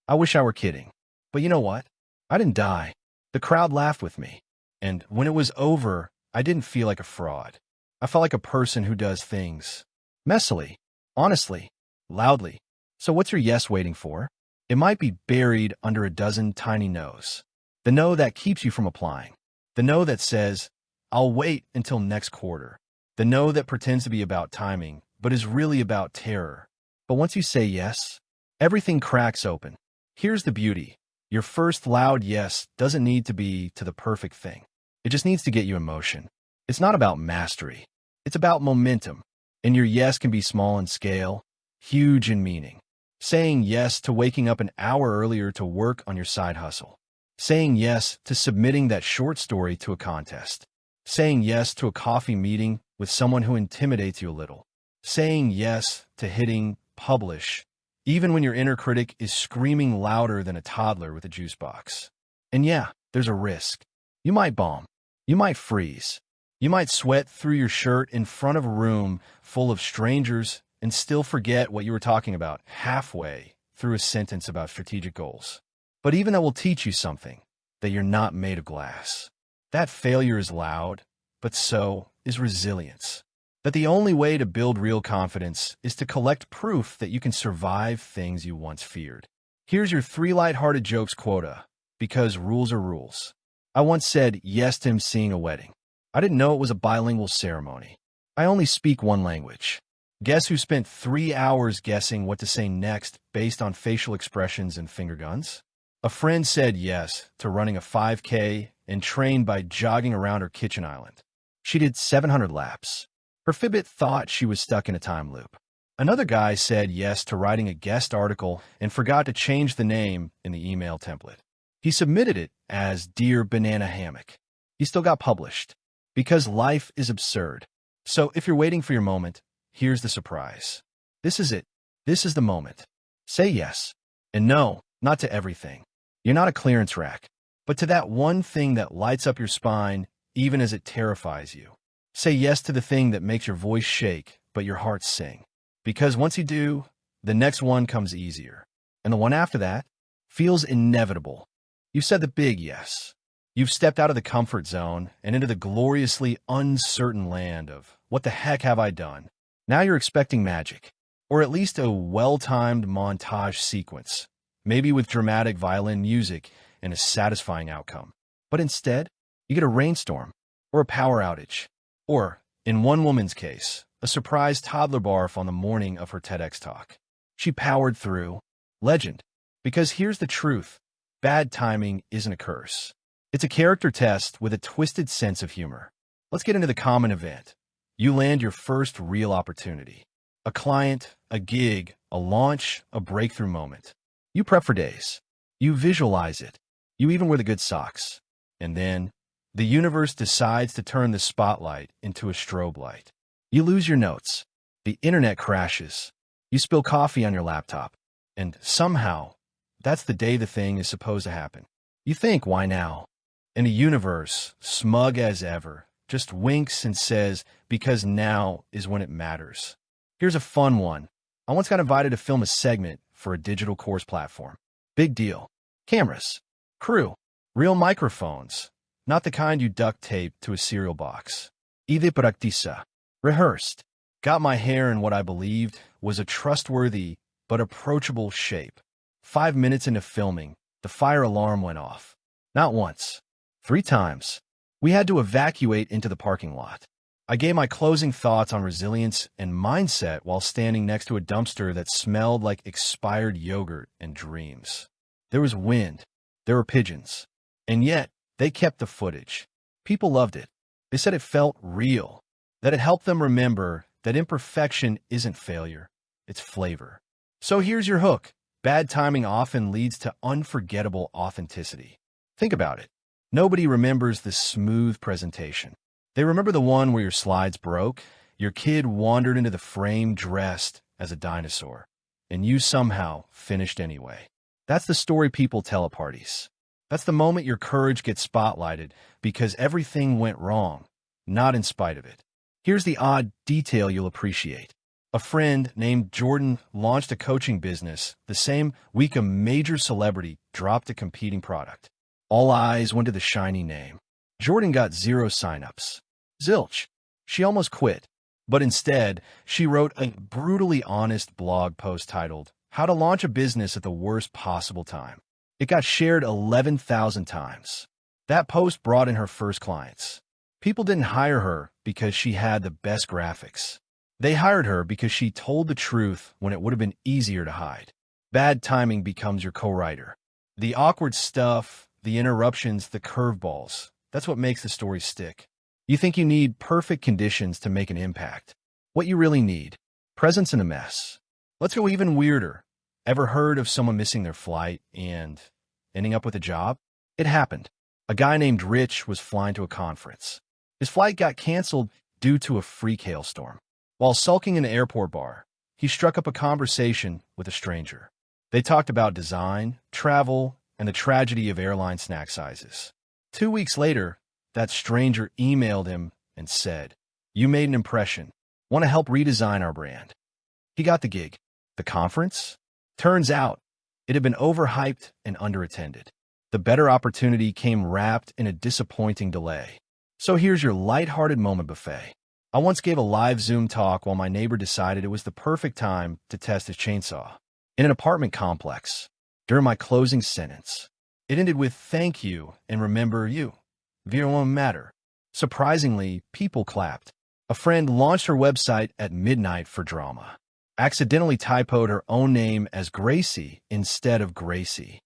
I wish I were kidding. But you know what? I didn't die. The crowd laughed with me. And when it was over, I didn't feel like a fraud. I felt like a person who does things messily, honestly, loudly. So what's your yes waiting for? It might be buried under a dozen tiny no's. The no that keeps you from applying. The no that says, I'll wait until next quarter. The no that pretends to be about timing, but is really about terror. But once you say yes, everything cracks open. Here's the beauty. Your first loud yes doesn't need to be to the perfect thing. It just needs to get you in motion. It's not about mastery. It's about momentum. And your yes can be small in scale, huge in meaning. Saying yes to waking up an hour earlier to work on your side hustle. Saying yes to submitting that short story to a contest. Saying yes to a coffee meeting with someone who intimidates you a little. Saying yes to hitting publish, even when your inner critic is screaming louder than a toddler with a juice box. And yeah, there's a risk. You might bomb. You might freeze. You might sweat through your shirt in front of a room full of strangers and still forget what you were talking about halfway through a sentence about strategic goals. But even that will teach you something, that you're not made of glass. That failure is loud, but so is resilience. That the only way to build real confidence is to collect proof that you can survive things you once feared. Here's your 3 lighthearted jokes quota, because rules are rules. I once said yes to emceeing a wedding. I didn't know it was a bilingual ceremony. I only speak one language. Guess who spent 3 hours guessing what to say next based on facial expressions and finger guns? A friend said yes to running a 5K and trained by jogging around her kitchen island. She did 700 laps. Her Fitbit thought she was stuck in a time loop. Another guy said yes to writing a guest article and forgot to change the name in the email template. He submitted it as Dear Banana Hammock. He still got published. Because life is absurd. So if you're waiting for your moment, here's the surprise. This is it. This is the moment. Say yes. And no, not to everything. You're not a clearance rack, but to that one thing that lights up your spine even as it terrifies you. Say yes to the thing that makes your voice shake, but your heart sing. Because once you do, the next one comes easier. And the one after that feels inevitable. You said the big yes. You've stepped out of the comfort zone and into the gloriously uncertain land of, what the heck have I done? Now you're expecting magic, or at least a well-timed montage sequence, maybe with dramatic violin music and a satisfying outcome. But instead, you get a rainstorm, or a power outage, or, in one woman's case, a surprise toddler barf on the morning of her TEDx talk. She powered through. Legend. Because here's the truth. Bad timing isn't a curse. It's a character test with a twisted sense of humor. Let's get into the common event. You land your first real opportunity. A client, a gig, a launch, a breakthrough moment. You prep for days. You visualize it. You even wear the good socks. And then, the universe decides to turn the spotlight into a strobe light. You lose your notes. The internet crashes. You spill coffee on your laptop. And somehow, that's the day the thing is supposed to happen. You think, why now? And the universe, smug as ever, just winks and says, because now is when it matters. Here's a fun one. I once got invited to film a segment for a digital course platform. Big deal. Cameras. Crew. Real microphones. Not the kind you duct tape to a cereal box. Ide practica. Rehearsed. Got my hair in what I believed was a trustworthy but approachable shape. 5 minutes into filming, the fire alarm went off. Not once. 3 times. We had to evacuate into the parking lot. I gave my closing thoughts on resilience and mindset while standing next to a dumpster that smelled like expired yogurt and dreams. There was wind. There were pigeons. And yet, they kept the footage. People loved it. They said it felt real, that it helped them remember that imperfection isn't failure, it's flavor. So here's your hook. Bad timing often leads to unforgettable authenticity. Think about it. Nobody remembers the smooth presentation. They remember the one where your slides broke, your kid wandered into the frame dressed as a dinosaur, and you somehow finished anyway. That's the story people tell at parties. That's the moment your courage gets spotlighted because everything went wrong, not in spite of it. Here's the odd detail you'll appreciate. A friend named Jordan launched a coaching business the same week a major celebrity dropped a competing product. All eyes went to the shiny name. Jordan got 0 signups. Zilch. She almost quit. But instead, she wrote a brutally honest blog post titled, How to Launch a Business at the Worst Possible Time. It got shared 11,000 times. That post brought in her first clients. People didn't hire her because she had the best graphics. They hired her because she told the truth when it would have been easier to hide. Bad timing becomes your co-writer. The awkward stuff, the interruptions, the curveballs, that's what makes the story stick. You think you need perfect conditions to make an impact. What you really need, presence in a mess. Let's go even weirder. Ever heard of someone missing their flight and ending up with a job? It happened. A guy named Rich was flying to a conference. His flight got canceled due to a freak hailstorm. While sulking in the airport bar, he struck up a conversation with a stranger. They talked about design, travel, and the tragedy of airline snack sizes. 2 weeks later, that stranger emailed him and said, "You made an impression. Want to help redesign our brand?" He got the gig. The conference? Turns out, it had been overhyped and underattended. The better opportunity came wrapped in a disappointing delay. So here's your lighthearted moment buffet. I once gave a live Zoom talk while my neighbor decided it was the perfect time to test his chainsaw. In an apartment complex, during my closing sentence, it ended with "thank you and remember you. Wir won't matter." Surprisingly, people clapped. A friend launched her website at midnight for drama. Accidentally typoed her own name as Gracie instead of Gracie.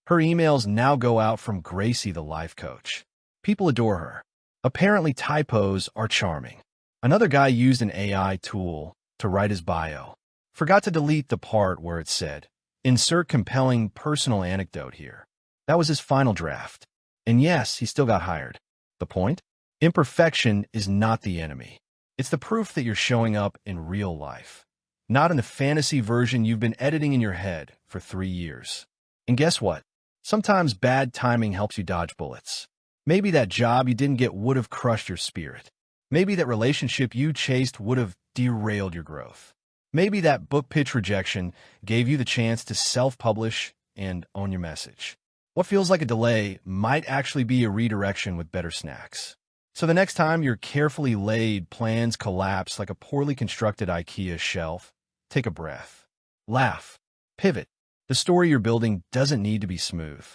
Her emails now go out from Gracie the life coach. People adore her. Apparently typos are charming. Another guy used an AI tool to write his bio. Forgot to delete the part where it said, "Insert compelling personal anecdote here." That was his final draft. And yes, he still got hired. The point? Imperfection is not the enemy. It's the proof that you're showing up in real life, not in the fantasy version you've been editing in your head for 3 years. And guess what? Sometimes bad timing helps you dodge bullets. Maybe that job you didn't get would have crushed your spirit. Maybe that relationship you chased would have derailed your growth. Maybe that book pitch rejection gave you the chance to self-publish and own your message. What feels like a delay might actually be a redirection with better snacks. So the next time your carefully laid plans collapse like a poorly constructed IKEA shelf, take a breath. Laugh. Pivot. The story you're building doesn't need to be smooth.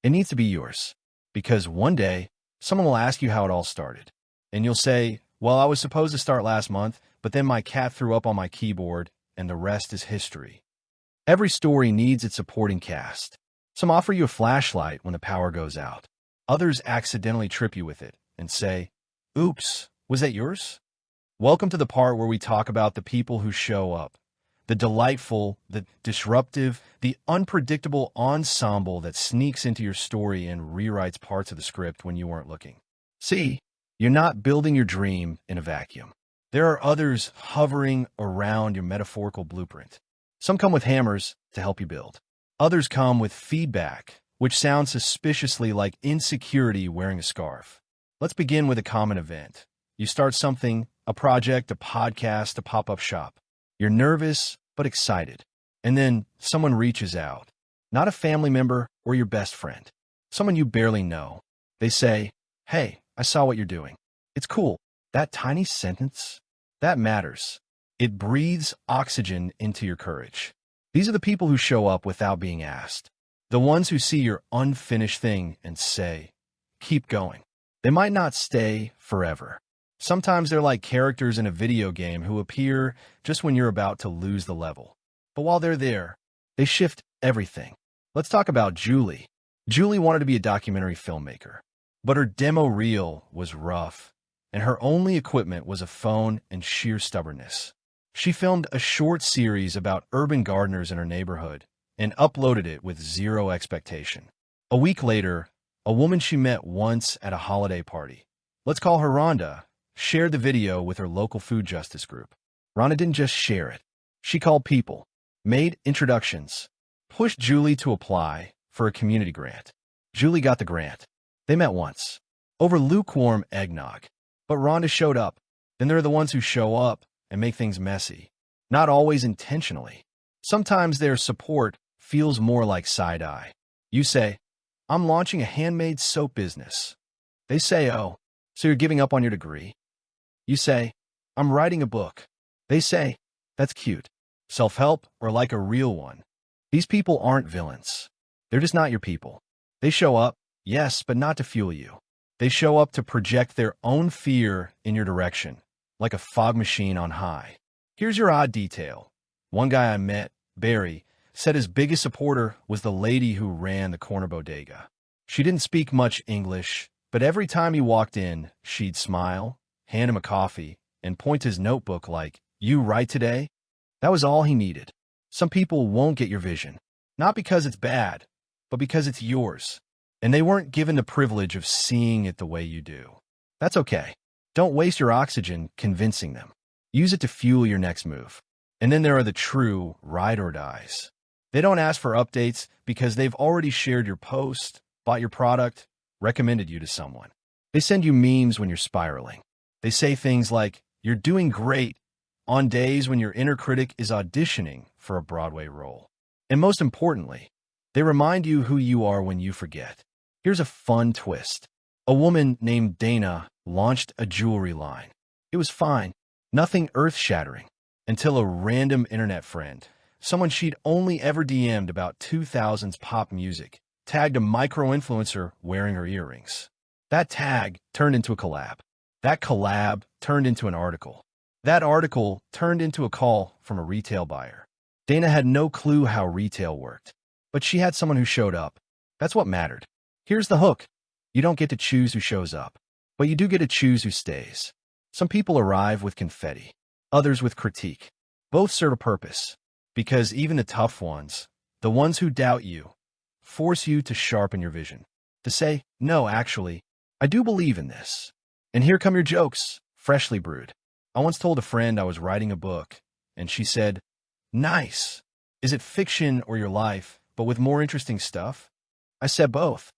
It needs to be yours. Because one day, someone will ask you how it all started. And you'll say, well, I was supposed to start last month, but then my cat threw up on my keyboard, and the rest is history. Every story needs its supporting cast. Some offer you a flashlight when the power goes out. Others accidentally trip you with it and say, oops, was that yours? Welcome to the part where we talk about the people who show up. The delightful, the disruptive, the unpredictable ensemble that sneaks into your story and rewrites parts of the script when you weren't looking. See, you're not building your dream in a vacuum. There are others hovering around your metaphorical blueprint. Some come with hammers to help you build. Others come with feedback, which sounds suspiciously like insecurity wearing a scarf. Let's begin with a common event. You start something, a project, a podcast, a pop-up shop. You're nervous, but excited. And then someone reaches out. Not a family member or your best friend. Someone you barely know. They say, hey, I saw what you're doing. It's cool. That tiny sentence, that matters. It breathes oxygen into your courage. These are the people who show up without being asked. The ones who see your unfinished thing and say, keep going. They might not stay forever. Sometimes they're like characters in a video game who appear just when you're about to lose the level. But while they're there, they shift everything. Let's talk about Julie. Julie wanted to be a documentary filmmaker, but her demo reel was rough, and her only equipment was a phone and sheer stubbornness. She filmed a short series about urban gardeners in her neighborhood and uploaded it with zero expectation. A week later, a woman she met once at a holiday party, let's call her Rhonda, shared the video with her local food justice group. Rhonda didn't just share it. She called people, made introductions, pushed Julie to apply for a community grant. Julie got the grant. They met once, over lukewarm eggnog. But Rhonda showed up. Then there are the ones who show up and make things messy. Not always intentionally. Sometimes their support feels more like side-eye. You say, I'm launching a handmade soap business. They say, oh, so you're giving up on your degree? You say, I'm writing a book. They say, that's cute. Self-help or like a real one. These people aren't villains. They're just not your people. They show up, yes, but not to fuel you. They show up to project their own fear in your direction, like a fog machine on high. Here's your odd detail. One guy I met, Barry, said his biggest supporter was the lady who ran the corner bodega. She didn't speak much English, but every time he walked in, she'd smile, hand him a coffee, and point to his notebook like, you write today? That was all he needed. Some people won't get your vision, not because it's bad, but because it's yours, and they weren't given the privilege of seeing it the way you do. That's okay. Don't waste your oxygen convincing them. Use it to fuel your next move. And then there are the true ride or dies. They don't ask for updates because they've already shared your post, bought your product, recommended you to someone. They send you memes when you're spiraling. They say things like, you're doing great, on days when your inner critic is auditioning for a Broadway role. And most importantly, they remind you who you are when you forget. Here's a fun twist. A woman named Dana launched a jewelry line. It was fine, nothing earth-shattering, until a random internet friend, someone she'd only ever DM'd about 2000s pop music, tagged a micro-influencer wearing her earrings. That tag turned into a collab. That collab turned into an article. That article turned into a call from a retail buyer. Dana had no clue how retail worked, but she had someone who showed up. That's what mattered. Here's the hook. You don't get to choose who shows up, but you do get to choose who stays. Some people arrive with confetti, others with critique. Both serve a purpose, because even the tough ones, the ones who doubt you, force you to sharpen your vision, to say, no, actually, I do believe in this. And here come your jokes, freshly brewed. I once told a friend I was writing a book, and she said, nice. Is it fiction or your life, but with more interesting stuff? I said both.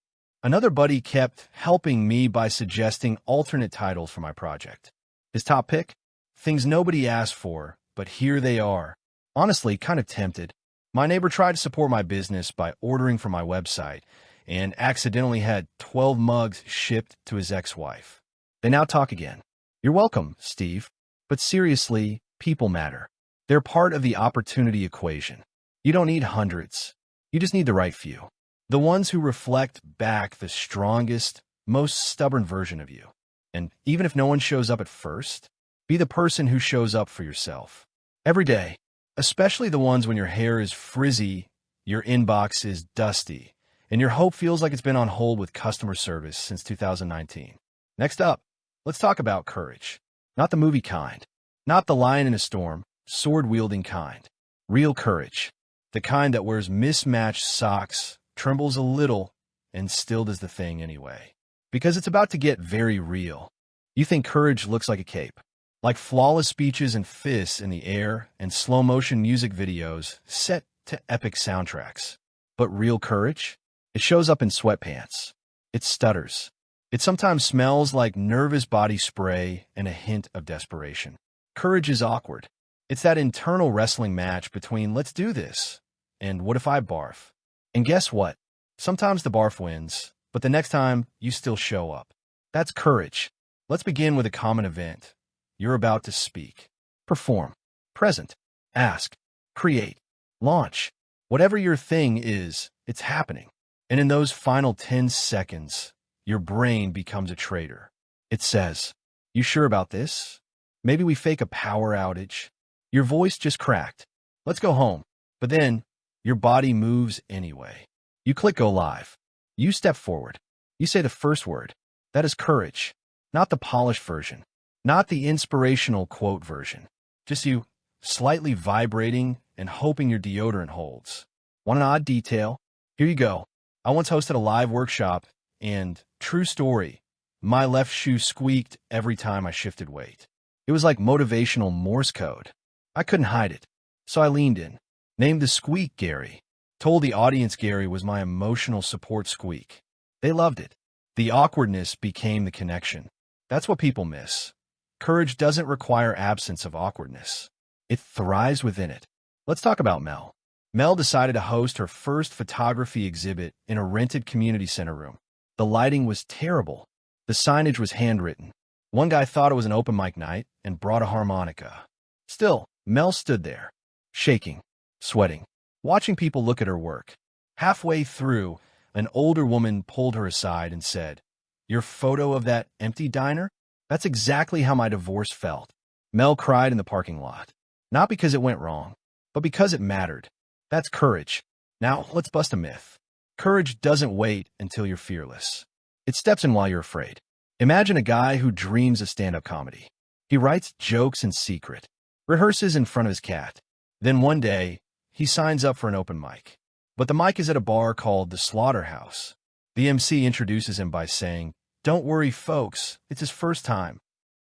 Another buddy kept helping me by suggesting alternate titles for my project. His top pick? Things nobody asked for, but here they are. Honestly, kind of tempted. My neighbor tried to support my business by ordering from my website and accidentally had 12 mugs shipped to his ex-wife. They now talk again. You're welcome, Steve. But seriously, people matter. They're part of the opportunity equation. You don't need hundreds. You just need the right few. The ones who reflect back the strongest, most stubborn version of you. And even if no one shows up at first, be the person who shows up for yourself. Every day, especially the ones when your hair is frizzy, your inbox is dusty, and your hope feels like it's been on hold with customer service since 2019. Next up, let's talk about courage. Not the movie kind. Not the lion in a storm, sword-wielding kind. Real courage. The kind that wears mismatched socks, trembles a little, and still does the thing anyway. Because it's about to get very real. You think courage looks like a cape. Like flawless speeches and fists in the air and slow-motion music videos set to epic soundtracks. But real courage? It shows up in sweatpants. It stutters. It sometimes smells like nervous body spray and a hint of desperation. Courage is awkward. It's that internal wrestling match between let's do this and what if I barf? And guess what? Sometimes the barf wins, but the next time you still show up. That's courage. Let's begin with a common event. You're about to speak. Perform. Present. Ask. Create. Launch. Whatever your thing is, it's happening. And in those final 10 seconds, your brain becomes a traitor. It says, "You sure about this? Maybe we fake a power outage." Your voice just cracked. Let's go home. But then, your body moves anyway. You click go live. You step forward. You say the first word. That is courage. Not the polished version. Not the inspirational quote version. Just you, slightly vibrating and hoping your deodorant holds. Want an odd detail? Here you go. I once hosted a live workshop, and true story, my left shoe squeaked every time I shifted weight. It was like motivational Morse code. I couldn't hide it, so I leaned in. Named the squeak Gary. Told the audience Gary was my emotional support squeak. They loved it. The awkwardness became the connection. That's what people miss. Courage doesn't require absence of awkwardness. It thrives within it. Let's talk about Mel. Mel decided to host her first photography exhibit in a rented community center room. The lighting was terrible. The signage was handwritten. One guy thought it was an open mic night and brought a harmonica. Still, Mel stood there, shaking, sweating, watching people look at her work. Halfway through, an older woman pulled her aside and said, "Your photo of that empty diner? That's exactly how my divorce felt." Mel cried in the parking lot. Not because it went wrong, but because it mattered. That's courage. Now, let's bust a myth. Courage doesn't wait until you're fearless. It steps in while you're afraid. Imagine a guy who dreams of stand-up comedy. He writes jokes in secret, rehearses in front of his cat. Then one day, he signs up for an open mic. But the mic is at a bar called the Slaughterhouse. The MC introduces him by saying, "Don't worry, folks, it's his first time."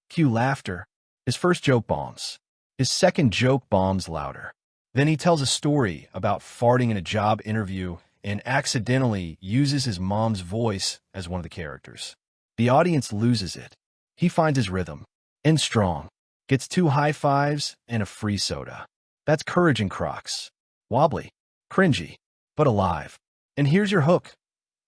Cue laughter. His first joke bombs. His second joke bombs louder. Then he tells a story about farting in a job interview and accidentally uses his mom's voice as one of the characters. The audience loses it. He finds his rhythm. Ends strong. Gets 2 high fives and a free soda. That's courage in Crocs. Wobbly. Cringy. But alive. And here's your hook.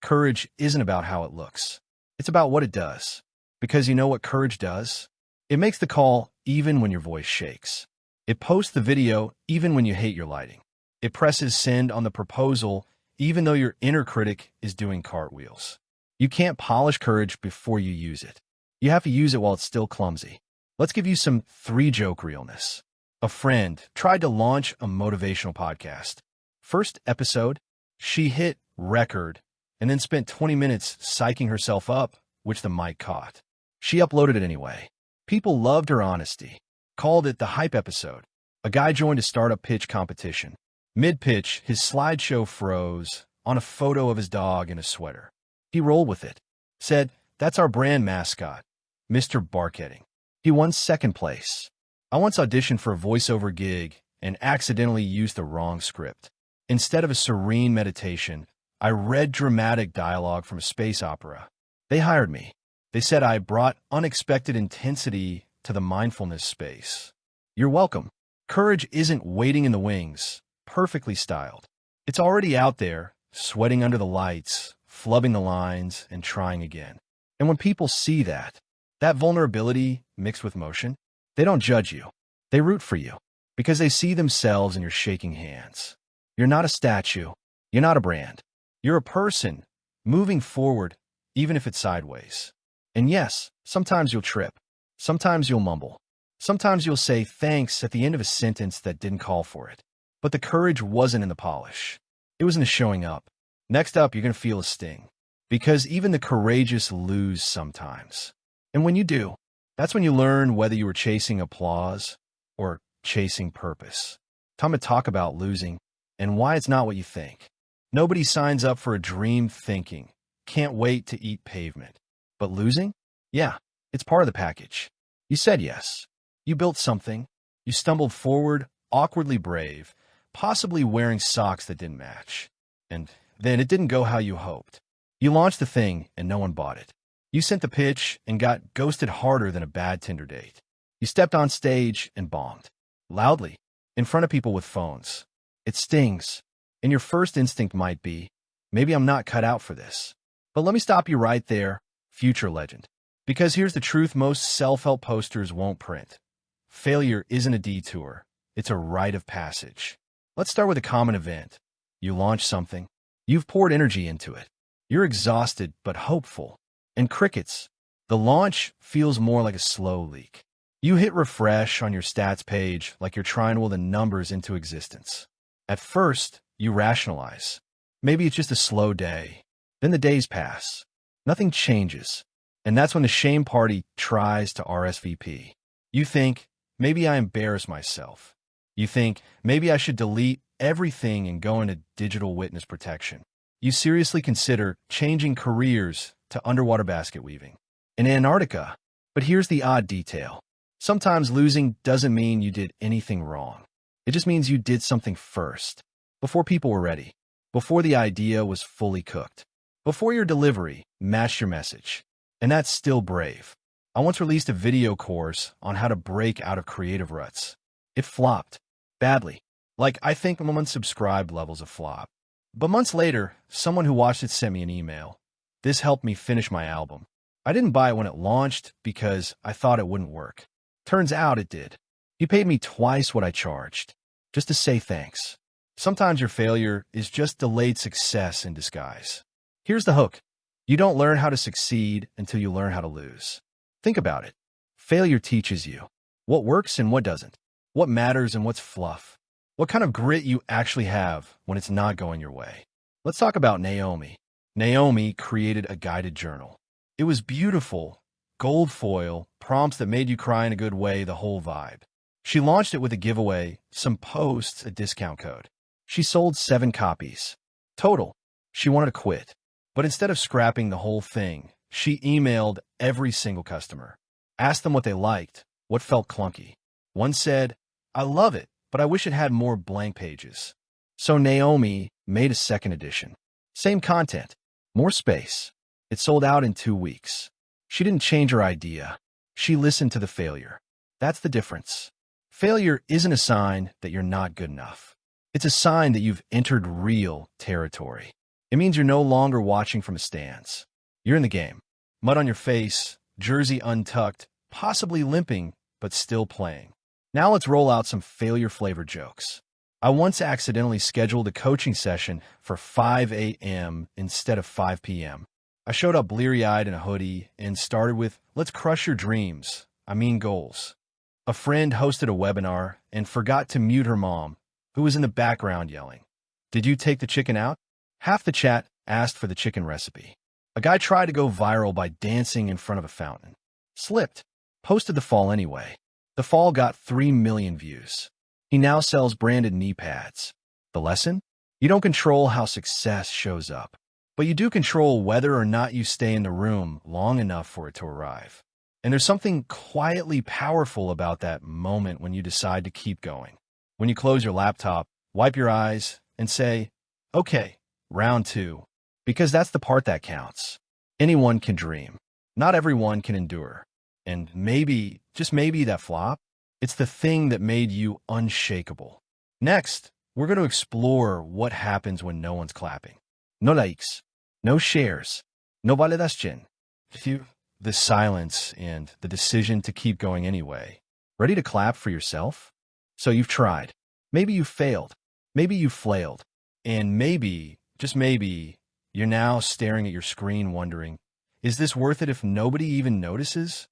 Courage isn't about how it looks. It's about what it does. Because you know what courage does? It makes the call even when your voice shakes. It posts the video even when you hate your lighting. It presses send on the proposal even though your inner critic is doing cartwheels. You can't polish courage before you use it. You have to use it while it's still clumsy. Let's give you some 3-joke realness. A friend tried to launch a motivational podcast. First episode, she hit record and then spent 20 minutes psyching herself up, which the mic caught. She uploaded it anyway. People loved her honesty. Called it the hype episode. A guy joined a startup pitch competition. Mid-pitch, his slideshow froze on a photo of his dog in a sweater. He rolled with it. Said, "That's our brand mascot, Mr. Barketting." He won second place. I once auditioned for a voiceover gig and accidentally used the wrong script. Instead of a serene meditation, I read dramatic dialogue from a space opera. They hired me. They said I brought unexpected intensity to the mindfulness space. You're welcome. Courage isn't waiting in the wings, perfectly styled. It's already out there, sweating under the lights, flubbing the lines, and trying again. And when people see that vulnerability mixed with motion, they don't judge you. They root for you because they see themselves in your shaking hands. You're not a statue. You're not a brand. You're a person moving forward, even if it's sideways. And yes, sometimes you'll trip. Sometimes you'll mumble. Sometimes you'll say thanks at the end of a sentence that didn't call for it. But the courage wasn't in the polish. It was in the showing up. Next up, you're going to feel a sting. Because even the courageous lose sometimes. And when you do, that's when you learn whether you were chasing applause or chasing purpose. Time to talk about losing and why it's not what you think. Nobody signs up for a dream thinking, can't wait to eat pavement. But losing? Yeah, it's part of the package. You said yes. You built something. You stumbled forward, awkwardly brave, possibly wearing socks that didn't match. And then it didn't go how you hoped. You launched the thing and no one bought it. You sent the pitch and got ghosted harder than a bad Tinder date. You stepped on stage and bombed. Loudly, in front of people with phones. It stings. And your first instinct might be, maybe I'm not cut out for this. But let me stop you right there, future legend. Because here's the truth most self-help posters won't print. Failure isn't a detour. It's a rite of passage. Let's start with a common event. You launch something. You've poured energy into it. You're exhausted but hopeful. And crickets. The launch feels more like a slow leak. You hit refresh on your stats page like you're trying to will the numbers into existence. At first, you rationalize. Maybe it's just a slow day. Then the days pass. Nothing changes. And that's when the shame party tries to RSVP. You think, maybe I embarrass myself. You think, maybe I should delete everything and go into digital witness protection. You seriously consider changing careers to underwater basket weaving in Antarctica. But here's the odd detail. Sometimes losing doesn't mean you did anything wrong. It just means you did something first, before people were ready, before the idea was fully cooked, before your delivery matched your message. And that's still brave. I once released a video course on how to break out of creative ruts. It flopped. Badly. Like, I think I'm unsubscribed levels of flop. But months later, someone who watched it sent me an email. This helped me finish my album. I didn't buy it when it launched because I thought it wouldn't work. Turns out it did. He paid me twice what I charged, just to say thanks. Sometimes your failure is just delayed success in disguise. Here's the hook. You don't learn how to succeed until you learn how to lose. Think about it. Failure teaches you what works and what doesn't, what matters and what's fluff, what kind of grit you actually have when it's not going your way. Let's talk about Naomi. Naomi created a guided journal. It was beautiful, gold foil, prompts that made you cry in a good way, the whole vibe. She launched it with a giveaway, some posts, a discount code. She sold 7 copies. Total. She wanted to quit. But instead of scrapping the whole thing, she emailed every single customer, asked them what they liked, what felt clunky. One said, I love it, but I wish it had more blank pages. So Naomi made a second edition. Same content, more space. It sold out in 2 weeks. She didn't change her idea. She listened to the failure. That's the difference. Failure isn't a sign that you're not good enough. It's a sign that you've entered real territory. It means you're no longer watching from a stance. You're in the game. Mud on your face, jersey untucked, possibly limping, but still playing. Now let's roll out some failure-flavored jokes. I once accidentally scheduled a coaching session for 5 a.m. instead of 5 p.m. I showed up bleary-eyed in a hoodie and started with, let's crush your dreams. I mean goals. A friend hosted a webinar and forgot to mute her mom, who was in the background yelling. Did you take the chicken out? Half the chat asked for the chicken recipe. A guy tried to go viral by dancing in front of a fountain. Slipped. Posted the fall anyway. The fall got 3 million views. He now sells branded knee pads. The lesson? You don't control how success shows up, but you do control whether or not you stay in the room long enough for it to arrive. And there's something quietly powerful about that moment when you decide to keep going. When you close your laptop, wipe your eyes, and say, okay, round 2. Because that's the part that counts. Anyone can dream. Not everyone can endure. And maybe, just maybe that flop, it's the thing that made you unshakable. Next, we're going to explore what happens when no one's clapping. No likes, no shares, no validación. The silence and the decision to keep going anyway. Ready to clap for yourself? So you've tried. Maybe you failed. Maybe you flailed. And maybe, just maybe, you're now staring at your screen wondering, Is this worth it if nobody even notices?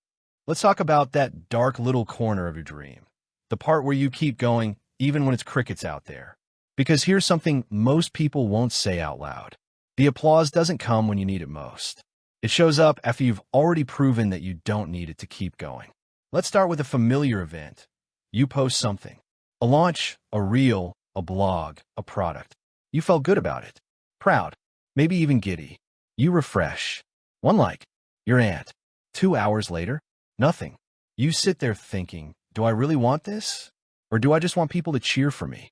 Let's talk about that dark little corner of your dream, the part where you keep going even when it's crickets out there. Because here's something most people won't say out loud. The applause doesn't come when you need it most. It shows up after you've already proven that you don't need it to keep going. Let's start with a familiar event. You post something. A launch, a reel, a blog, a product. You felt good about it. Proud. Maybe even giddy. You refresh. One like. Your aunt. 2 hours later, nothing. You sit there thinking, do I really want this? Or do I just want people to cheer for me?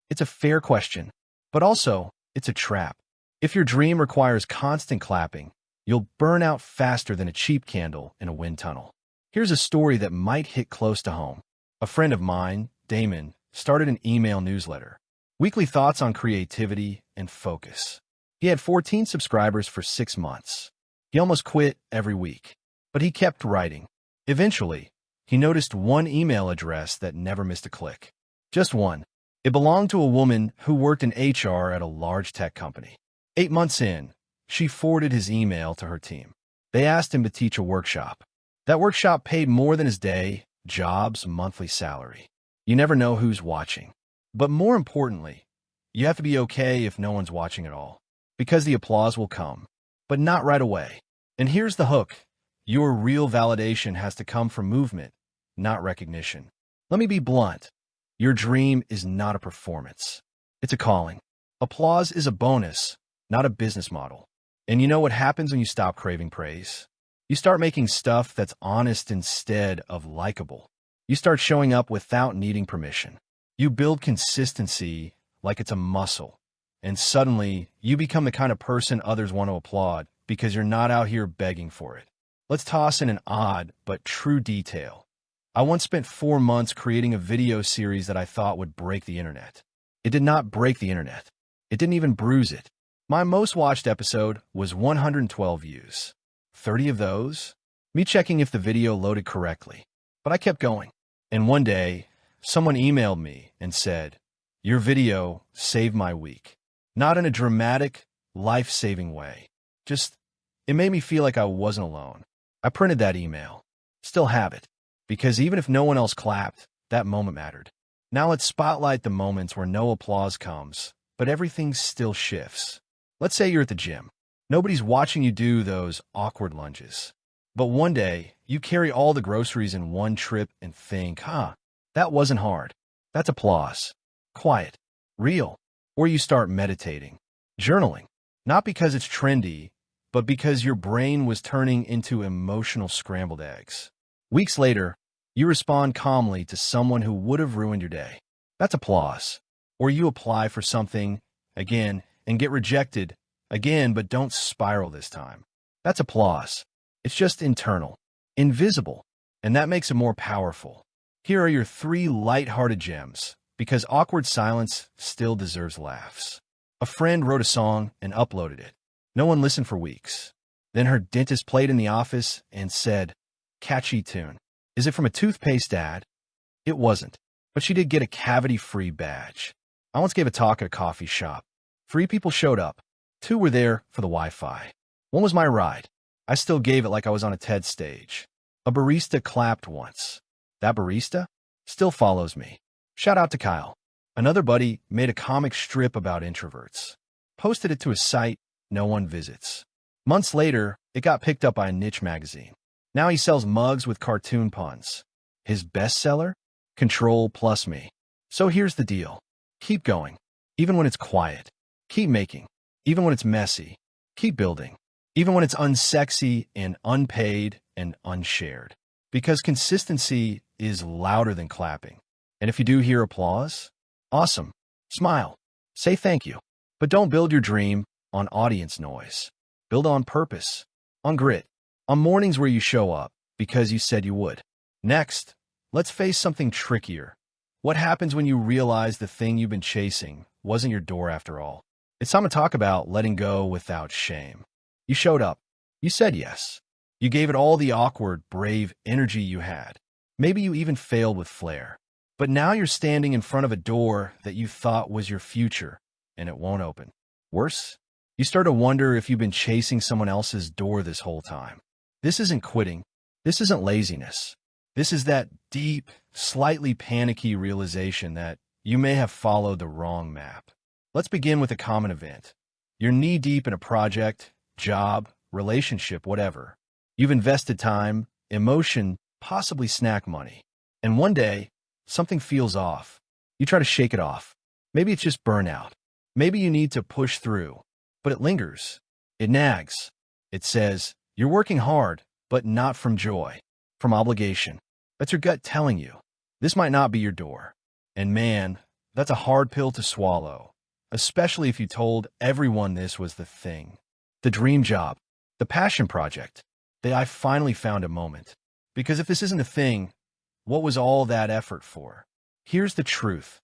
It's a fair question, but also it's a trap. If your dream requires constant clapping, you'll burn out faster than a cheap candle in a wind tunnel. Here's a story that might hit close to home. A friend of mine, Damon, started an email newsletter. Weekly thoughts on creativity and focus. He had 14 subscribers for 6 months. He almost quit every week, but he kept writing. Eventually, he noticed one email address that never missed a click. Just one. It belonged to a woman who worked in HR at a large tech company. 8 months in, she forwarded his email to her team. They asked him to teach a workshop. That workshop paid more than his day, job's monthly salary. You never know who's watching. But more importantly, you have to be okay if no one's watching at all, because the applause will come, but not right away. And here's the hook. Your real validation has to come from movement, not recognition. Let me be blunt. Your dream is not a performance. It's a calling. Applause is a bonus, not a business model. And you know what happens when you stop craving praise? You start making stuff that's honest instead of likable. You start showing up without needing permission. You build consistency like it's a muscle. And suddenly, you become the kind of person others want to applaud because you're not out here begging for it. Let's toss in an odd but true detail. I once spent 4 months creating a video series that I thought would break the internet. It did not break the internet. It didn't even bruise it. My most watched episode was 112 views. 30 of those, me checking if the video loaded correctly. But I kept going. And one day, someone emailed me and said, "Your video saved my week." Not in a dramatic, life-saving way. Just, it made me feel like I wasn't alone. I printed that email. Still have it. Because even if no one else clapped, that moment mattered. Now let's spotlight the moments where no applause comes, but everything still shifts. Let's say you're at the gym. Nobody's watching you do those awkward lunges. But one day, you carry all the groceries in one trip and think, that wasn't hard. That's applause. Quiet. Real. Or you start meditating. Journaling. Not because it's trendy, but because your brain was turning into emotional scrambled eggs. Weeks later, you respond calmly to someone who would have ruined your day. That's applause. Or you apply for something, again, and get rejected, again, but don't spiral this time. That's applause. It's just internal, invisible, and that makes it more powerful. Here are your 3 light-hearted gems, because awkward silence still deserves laughs. A friend wrote a song and uploaded it. No one listened for weeks. Then her dentist played in the office and said, "Catchy tune. Is it from a toothpaste ad?" It wasn't, but she did get a cavity-free badge. I once gave a talk at a coffee shop. 3 people showed up. 2 were there for the Wi-Fi. One was my ride. I still gave it like I was on a TED stage. A barista clapped once. That barista still follows me. Shout out to Kyle. Another buddy made a comic strip about introverts. Posted it to a site no one visits. Months later, it got picked up by a niche magazine. Now he sells mugs with cartoon puns. His bestseller? Control plus me. So here's the deal. Keep going, even when it's quiet. Keep making, even when it's messy. Keep building, even when it's unsexy and unpaid and unshared. Because consistency is louder than clapping. And if you do hear applause, awesome. Smile. Say thank you. But don't build your dream on audience noise. Build on purpose, on grit, on mornings where you show up because you said you would. Next, let's face something trickier. What happens when you realize the thing you've been chasing wasn't your door after all? It's time to talk about letting go without shame. You showed up. You said yes. You gave it all the awkward, brave energy you had. Maybe you even failed with flair. But now you're standing in front of a door that you thought was your future, and it won't open. Worse, You start to wonder if you've been chasing someone else's door this whole time. This isn't quitting. This isn't laziness. This is that deep, slightly panicky realization that you may have followed the wrong map. Let's begin with a common event. You're knee-deep in a project, job, relationship, whatever. You've invested time, emotion, possibly snack money. And one day, something feels off. You try to shake it off. Maybe it's just burnout. Maybe you need to push through. But it lingers. It nags. It says, you're working hard, but not from joy, from obligation. That's your gut telling you. This might not be your door. And man, that's a hard pill to swallow, especially if you told everyone this was the thing. The dream job, the passion project, the I finally found a moment. Because if this isn't a thing, what was all that effort for? Here's the truth.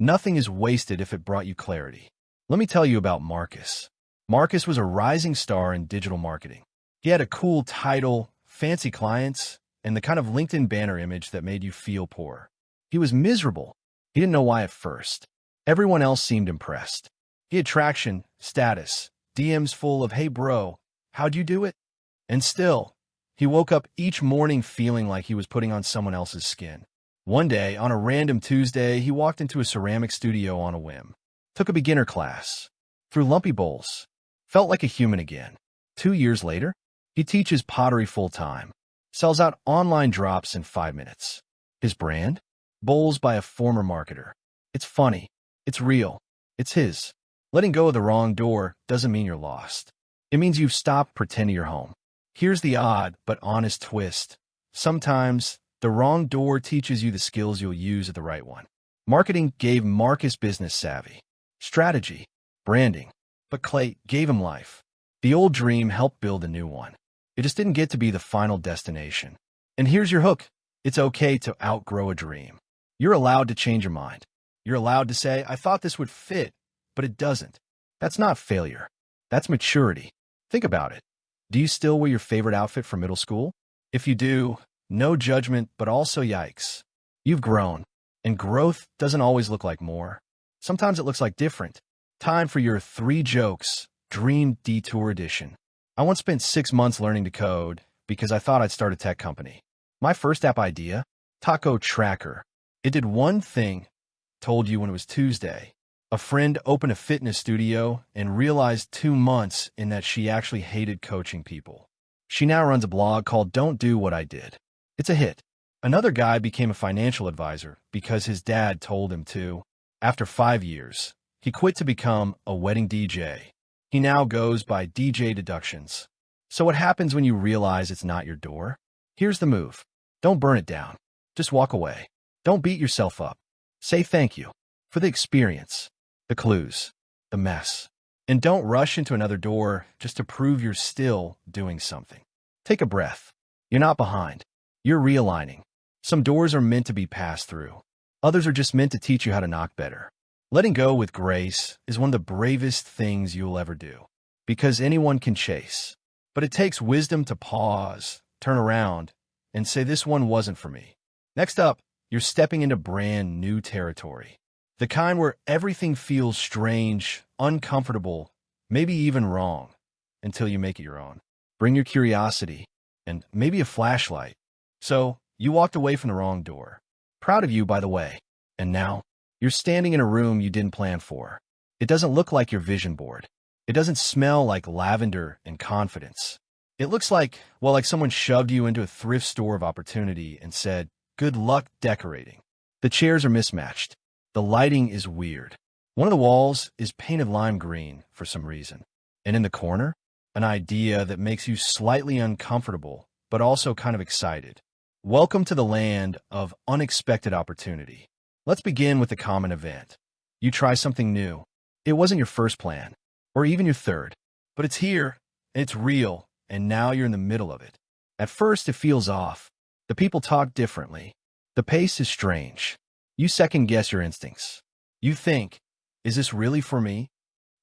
Nothing is wasted if it brought you clarity. Let me tell you about Marcus. Marcus was a rising star in digital marketing. He had a cool title, fancy clients, and the kind of LinkedIn banner image that made you feel poor. He was miserable. He didn't know why at first. Everyone else seemed impressed. He had traction, status, DMs full of, hey bro, how'd you do it? And still, he woke up each morning feeling like he was putting on someone else's skin. One day, on a random Tuesday, he walked into a ceramic studio on a whim. Took a beginner class. Threw lumpy bowls. Felt like a human again. 2 years later, he teaches pottery full-time. Sells out online drops in 5 minutes. His brand? Bowls by a former marketer. It's funny. It's real. It's his. Letting go of the wrong door doesn't mean you're lost. It means you've stopped pretending you're home. Here's the odd but honest twist. Sometimes, the wrong door teaches you the skills you'll use at the right one. Marketing gave Marcus business savvy, strategy, branding, but Clay gave him life. The old dream helped build a new one. It just didn't get to be the final destination. And here's your hook. It's okay to outgrow a dream. You're allowed to change your mind. You're allowed to say, I thought this would fit, but it doesn't. That's not failure. That's maturity. Think about it. Do you still wear your favorite outfit from middle school? If you do, no judgment, but also yikes. You've grown, and growth doesn't always look like more. Sometimes it looks like different. Time for your 3 jokes, Dream Detour Edition. I once spent 6 months learning to code because I thought I'd start a tech company. My first app idea, Taco Tracker. It did one thing, told you when it was Tuesday. A friend opened a fitness studio and realized 2 months in that she actually hated coaching people. She now runs a blog called Don't Do What I Did. It's a hit. Another guy became a financial advisor because his dad told him to. After 5 years, he quit to become a wedding DJ. He now goes by DJ Deductions. So what happens when you realize it's not your door? Here's the move. Don't burn it down. Just walk away. Don't beat yourself up. Say thank you for the experience, the clues, the mess. And don't rush into another door just to prove you're still doing something. Take a breath. You're not behind. You're realigning. Some doors are meant to be passed through. Others are just meant to teach you how to knock better. Letting go with grace is one of the bravest things you'll ever do, because anyone can chase. But it takes wisdom to pause, turn around, and say this one wasn't for me. Next up, you're stepping into brand new territory. The kind where everything feels strange, uncomfortable, maybe even wrong, until you make it your own. Bring your curiosity, and maybe a flashlight. So, you walked away from the wrong door. Proud of you, by the way. And now, you're standing in a room you didn't plan for. It doesn't look like your vision board. It doesn't smell like lavender and confidence. It looks like, well, like someone shoved you into a thrift store of opportunity and said, good luck decorating. The chairs are mismatched. The lighting is weird. One of the walls is painted lime green for some reason. And in the corner, an idea that makes you slightly uncomfortable, but also kind of excited. Welcome to the land of unexpected opportunity. Let's begin with the common event. You try something new. It wasn't your first plan, or even your third, but it's here, and it's real, and now you're in the middle of it. At first, it feels off. The people talk differently. The pace is strange. You second-guess your instincts. You think, is this really for me?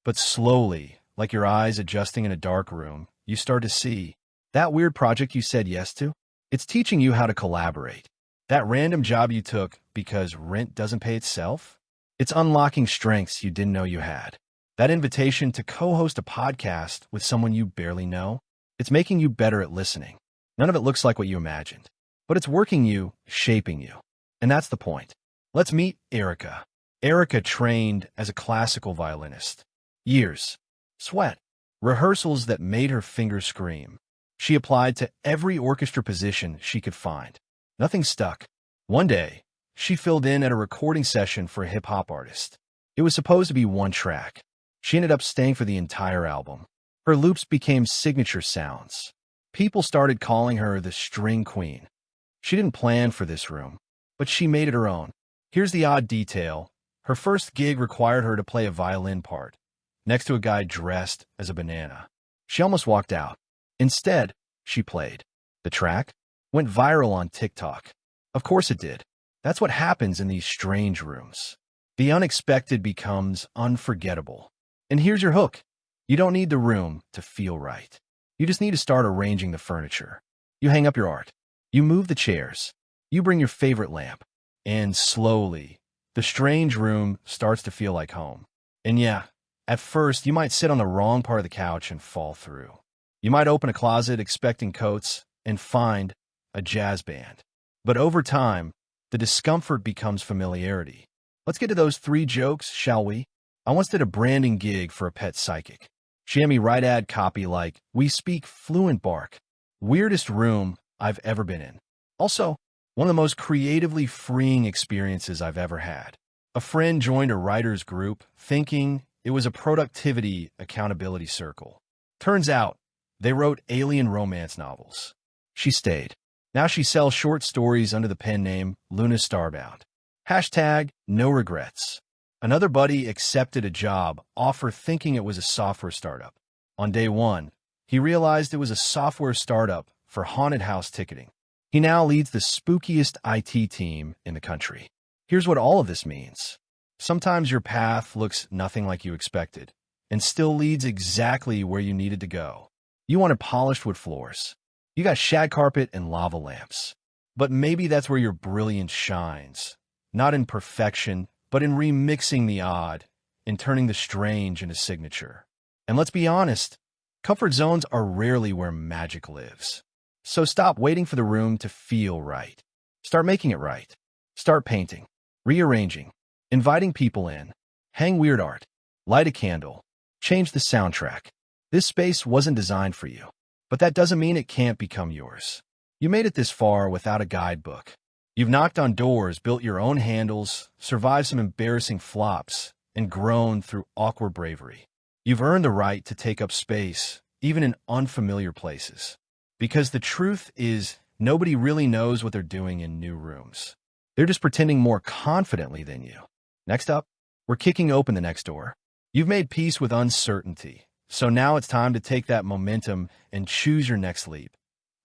But slowly, like your eyes adjusting in a dark room, you start to see that weird project you said yes to. It's teaching you how to collaborate. That random job you took because rent doesn't pay itself? It's unlocking strengths you didn't know you had. That invitation to co-host a podcast with someone you barely know, it's making you better at listening. None of it looks like what you imagined, but it's working you, shaping you. And that's the point. Let's meet Erica. Erica trained as a classical violinist. Years, sweat, rehearsals that made her fingers scream. She applied to every orchestra position she could find. Nothing stuck. One day, she filled in at a recording session for a hip-hop artist. It was supposed to be one track. She ended up staying for the entire album. Her loops became signature sounds. People started calling her the string queen. She didn't plan for this room, but she made it her own. Here's the odd detail. Her first gig required her to play a violin part, next to a guy dressed as a banana. She almost walked out. Instead, she played. The track went viral on TikTok. Of course it did. That's what happens in these strange rooms. The unexpected becomes unforgettable. And here's your hook. You don't need the room to feel right. You just need to start arranging the furniture. You hang up your art. You move the chairs. You bring your favorite lamp. And slowly, the strange room starts to feel like home. And yeah, at first, you might sit on the wrong part of the couch and fall through. You might open a closet expecting coats and find a jazz band. But over time, the discomfort becomes familiarity. Let's get to those 3 jokes, shall we? I once did a branding gig for a pet psychic. She had me write ad copy like, "We speak fluent bark." Weirdest room I've ever been in. Also, one of the most creatively freeing experiences I've ever had. A friend joined a writer's group thinking it was a productivity accountability circle. Turns out, they wrote alien romance novels. She stayed. Now she sells short stories under the pen name Luna Starbound. Hashtag no regrets. Another buddy accepted a job offer thinking it was a software startup. On day 1, he realized it was a software startup for haunted house ticketing. He now leads the spookiest IT team in the country. Here's what all of this means. Sometimes your path looks nothing like you expected and still leads exactly where you needed to go. You wanted polished wood floors. You got shag carpet and lava lamps. But maybe that's where your brilliance shines. Not in perfection, but in remixing the odd, in turning the strange into signature. And let's be honest, comfort zones are rarely where magic lives. So stop waiting for the room to feel right. Start making it right. Start painting, rearranging, inviting people in, hang weird art, light a candle, change the soundtrack. This space wasn't designed for you, but that doesn't mean it can't become yours. You made it this far without a guidebook. You've knocked on doors, built your own handles, survived some embarrassing flops, and grown through awkward bravery. You've earned the right to take up space, even in unfamiliar places. Because the truth is, nobody really knows what they're doing in new rooms. They're just pretending more confidently than you. Next up, we're kicking open the next door. You've made peace with uncertainty, so now it's time to take that momentum and choose your next leap.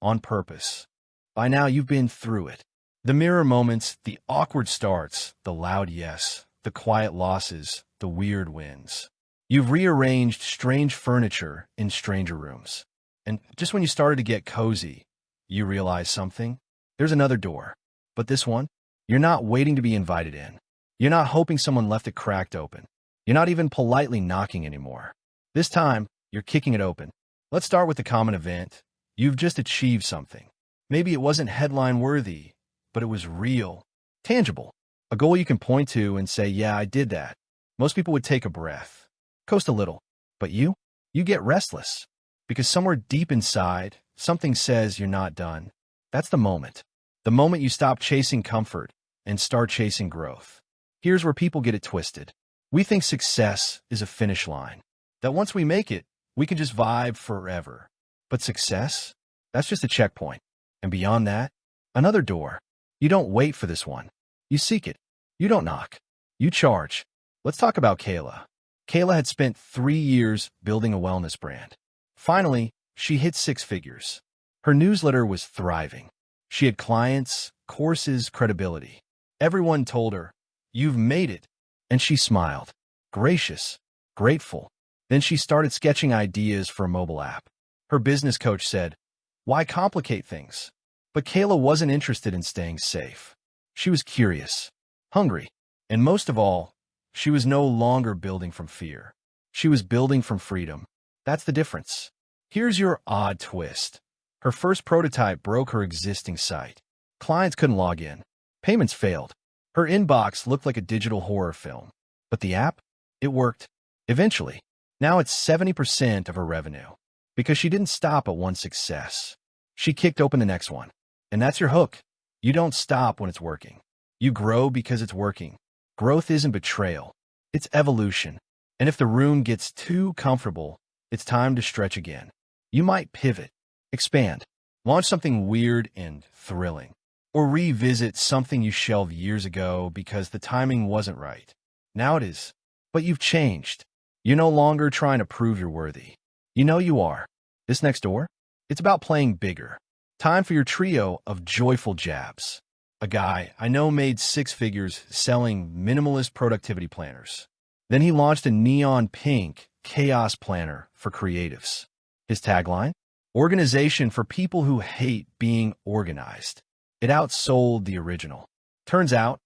On purpose. By now, you've been through it. The mirror moments, the awkward starts, the loud yes, the quiet losses, the weird wins. You've rearranged strange furniture in stranger rooms. And just when you started to get cozy, you realize something. There's another door. But this one, you're not waiting to be invited in. You're not hoping someone left it cracked open. You're not even politely knocking anymore. This time, you're kicking it open. Let's start with the common event. You've just achieved something. Maybe it wasn't headline-worthy, but it was real, tangible. A goal you can point to and say, yeah, I did that. Most people would take a breath, coast a little. But you get restless. Because somewhere deep inside, something says you're not done. That's the moment. The moment you stop chasing comfort and start chasing growth. Here's where people get it twisted. We think success is a finish line. That once we make it, we can just vibe forever. But success? That's just a checkpoint. And beyond that, another door. You don't wait for this one. You seek it. You don't knock. You charge. Let's talk about Kayla. Kayla had spent 3 years building a wellness brand. Finally, she hit 6 figures. Her newsletter was thriving. She had clients, courses, credibility. Everyone told her, "You've made it." And she smiled, gracious, grateful. Then she started sketching ideas for a mobile app. Her business coach said, "Why complicate things?" But Kayla wasn't interested in staying safe. She was curious, hungry, and most of all, she was no longer building from fear. She was building from freedom. That's the difference. Here's your odd twist. Her first prototype broke her existing site. Clients couldn't log in. Payments failed. Her inbox looked like a digital horror film. But the app? It worked. Eventually. Now it's 70% of her revenue. Because she didn't stop at one success. She kicked open the next one. And that's your hook. You don't stop when it's working. You grow because it's working. Growth isn't betrayal. It's evolution. And if the room gets too comfortable, it's time to stretch again. You might pivot, expand, launch something weird and thrilling, or revisit something you shelved years ago because the timing wasn't right. Now it is. But you've changed. You're no longer trying to prove you're worthy. You know you are. This next door? It's about playing bigger. Time for your trio of joyful jabs. A guy I know made 6 figures selling minimalist productivity planners. Then he launched a neon pink chaos planner for creatives. His tagline? Organization for people who hate being organized. It outsold the original. Turns out,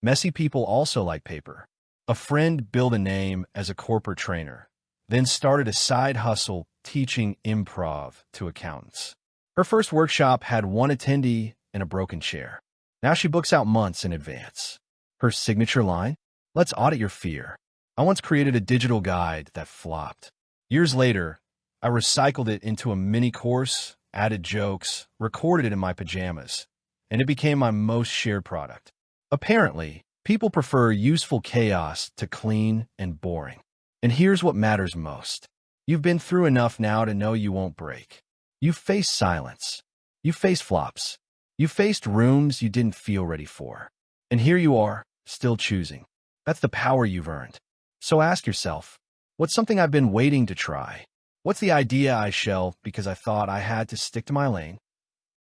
messy people also like paper. A friend built a name as a corporate trainer, then started a side hustle teaching improv to accountants. Her first workshop had 1 attendee and a broken chair. Now she books out months in advance. Her signature line? Let's audit your fear. I once created a digital guide that flopped. Years later, I recycled it into a mini course, added jokes, recorded it in my pajamas, and it became my most shared product. Apparently, people prefer useful chaos to clean and boring. And here's what matters most. You've been through enough now to know you won't break. You've faced silence. You've faced flops. You faced rooms you didn't feel ready for. And here you are, still choosing. That's the power you've earned. So ask yourself, what's something I've been waiting to try? What's the idea I shelved because I thought I had to stick to my lane?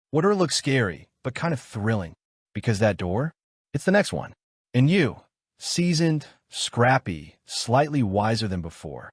Whatever looks scary, but kind of thrilling, because that door, it's the next one. And you, seasoned, scrappy, slightly wiser than before,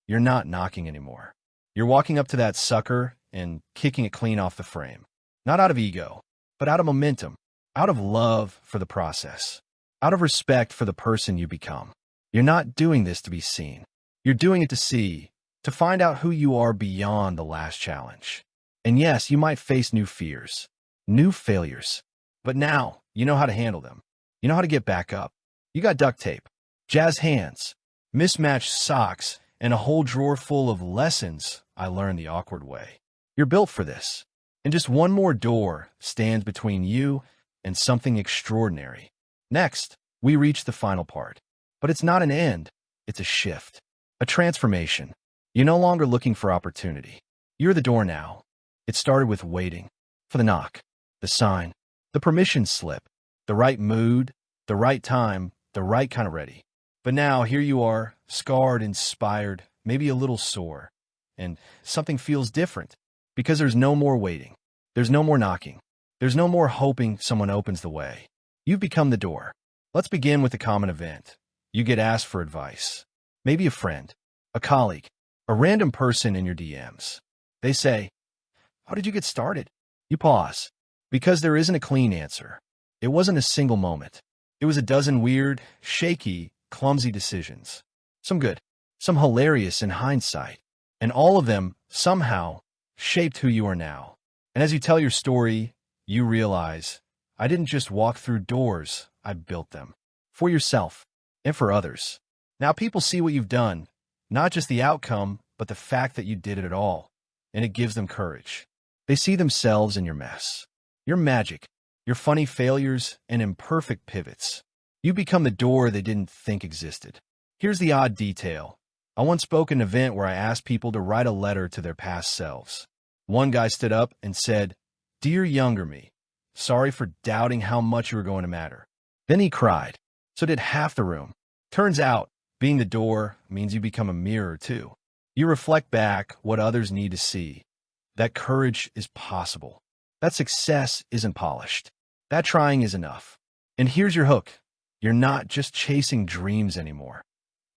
you're not knocking anymore. You're walking up to that sucker and kicking it clean off the frame. Not out of ego, but out of momentum, out of love for the process, out of respect for the person you become. You're not doing this to be seen. You're doing it to see, to find out who you are beyond the last challenge. And yes, you might face new fears, new failures, but now you know how to handle them. You know how to get back up. You got duct tape, jazz hands, mismatched socks, and a whole drawer full of lessons I learned the awkward way. You're built for this. And just one more door stands between you and something extraordinary. Next, we reach the final part. But it's not an end. It's a shift, a transformation. You're no longer looking for opportunity. You're the door now. It started with waiting for the knock, the sign, the permission slip, the right mood, the right time, the right kind of ready. But now here you are, scarred, inspired, maybe a little sore, and something feels different because there's no more waiting. There's no more knocking. There's no more hoping someone opens the way. You've become the door. Let's begin with a common event. You get asked for advice. Maybe a friend, a colleague, a random person in your DMs. They say, "How did you get started?" You pause, because there isn't a clean answer. It wasn't a single moment. It was a dozen weird, shaky, clumsy decisions. Some good, some hilarious in hindsight. And all of them, somehow, shaped who you are now. And as you tell your story, you realize, I didn't just walk through doors, I built them. For yourself, and for others. Now people see what you've done, not just the outcome, but the fact that you did it at all. And it gives them courage. They see themselves in your mess, your magic, your funny failures, and imperfect pivots. You become the door they didn't think existed. Here's the odd detail. I once spoke at an event where I asked people to write a letter to their past selves. One guy stood up and said, "Dear younger me, sorry for doubting how much you were going to matter." Then he cried. So did half the room. Turns out, being the door means you become a mirror too. You reflect back what others need to see. That courage is possible. That success isn't polished. That trying is enough. And here's your hook. You're not just chasing dreams anymore.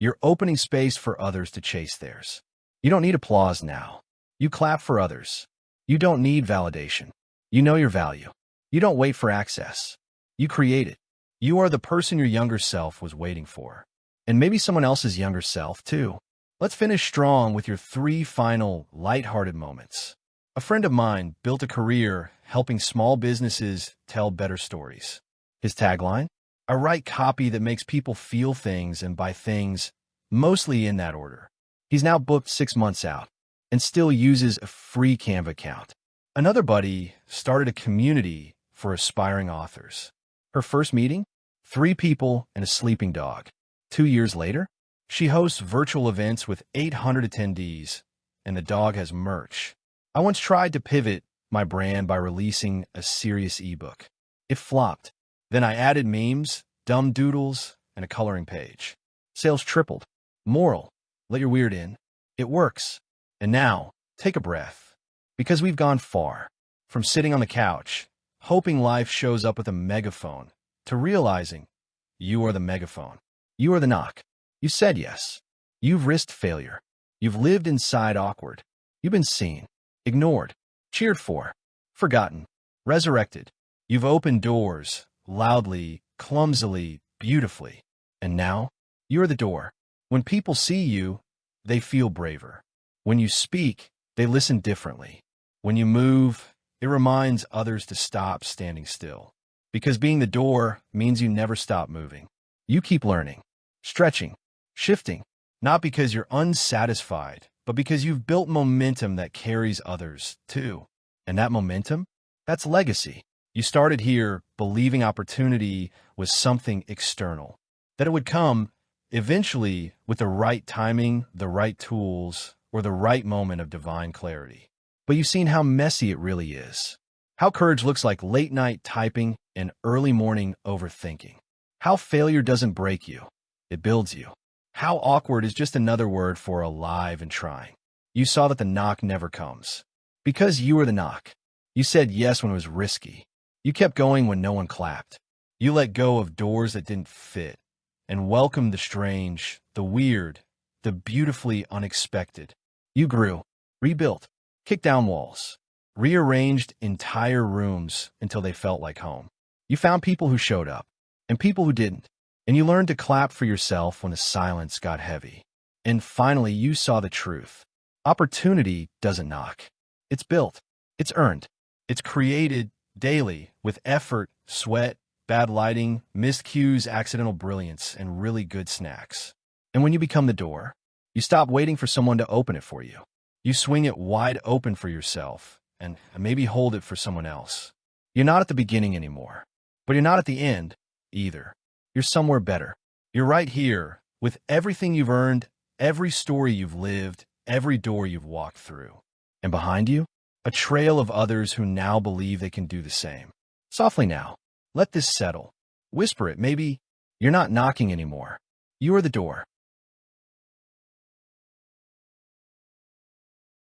You're opening space for others to chase theirs. You don't need applause now. You clap for others. You don't need validation. You know your value. You don't wait for access. You create it. You are the person your younger self was waiting for. And maybe someone else's younger self, too. Let's finish strong with your 3 final lighthearted moments. A friend of mine built a career helping small businesses tell better stories. His tagline? I write copy that makes people feel things and buy things, mostly in that order. He's now booked 6 months out and still uses a free Canva account. Another buddy started a community for aspiring authors. Her first meeting? 3 people and a sleeping dog. 2 years later, she hosts virtual events with 800 attendees, and the dog has merch. I once tried to pivot my brand by releasing a serious ebook. It flopped. Then I added memes, dumb doodles, and a coloring page. Sales tripled. Moral: let your weird in. It works. And now, take a breath. Because we've gone far. From sitting on the couch, hoping life shows up with a megaphone, to realizing you are the megaphone. You are the knock. You said yes. You've risked failure. You've lived inside awkward. You've been seen, ignored, cheered for, forgotten, resurrected. You've opened doors, loudly, clumsily, beautifully. And now, you're the door. When people see you, they feel braver. When you speak, they listen differently. When you move, it reminds others to stop standing still. Because being the door means you never stop moving. You keep learning, stretching, shifting, not because you're unsatisfied, but because you've built momentum that carries others, too. And that momentum? That's legacy. You started here believing opportunity was something external, that it would come eventually with the right timing, the right tools, or the right moment of divine clarity. But you've seen how messy it really is. How courage looks like late-night typing and early morning overthinking. How failure doesn't break you, it builds you. How awkward is just another word for alive and trying. You saw that the knock never comes. Because you were the knock. You said yes when it was risky. You kept going when no one clapped. You let go of doors that didn't fit and welcomed the strange, the weird, the beautifully unexpected. You grew, rebuilt, kicked down walls, rearranged entire rooms until they felt like home. You found people who showed up and people who didn't. And you learned to clap for yourself when the silence got heavy. And finally, you saw the truth. Opportunity doesn't knock. It's built. It's earned. It's created daily with effort, sweat, bad lighting, missed cues, accidental brilliance, and really good snacks. And when you become the door, you stop waiting for someone to open it for you. You swing it wide open for yourself and maybe hold it for someone else. You're not at the beginning anymore, but you're not at the end either. You're somewhere better. You're right here with everything you've earned, every story you've lived, every door you've walked through. And behind you, a trail of others who now believe they can do the same. Softly now, let this settle. Whisper it, maybe you're not knocking anymore. You are the door.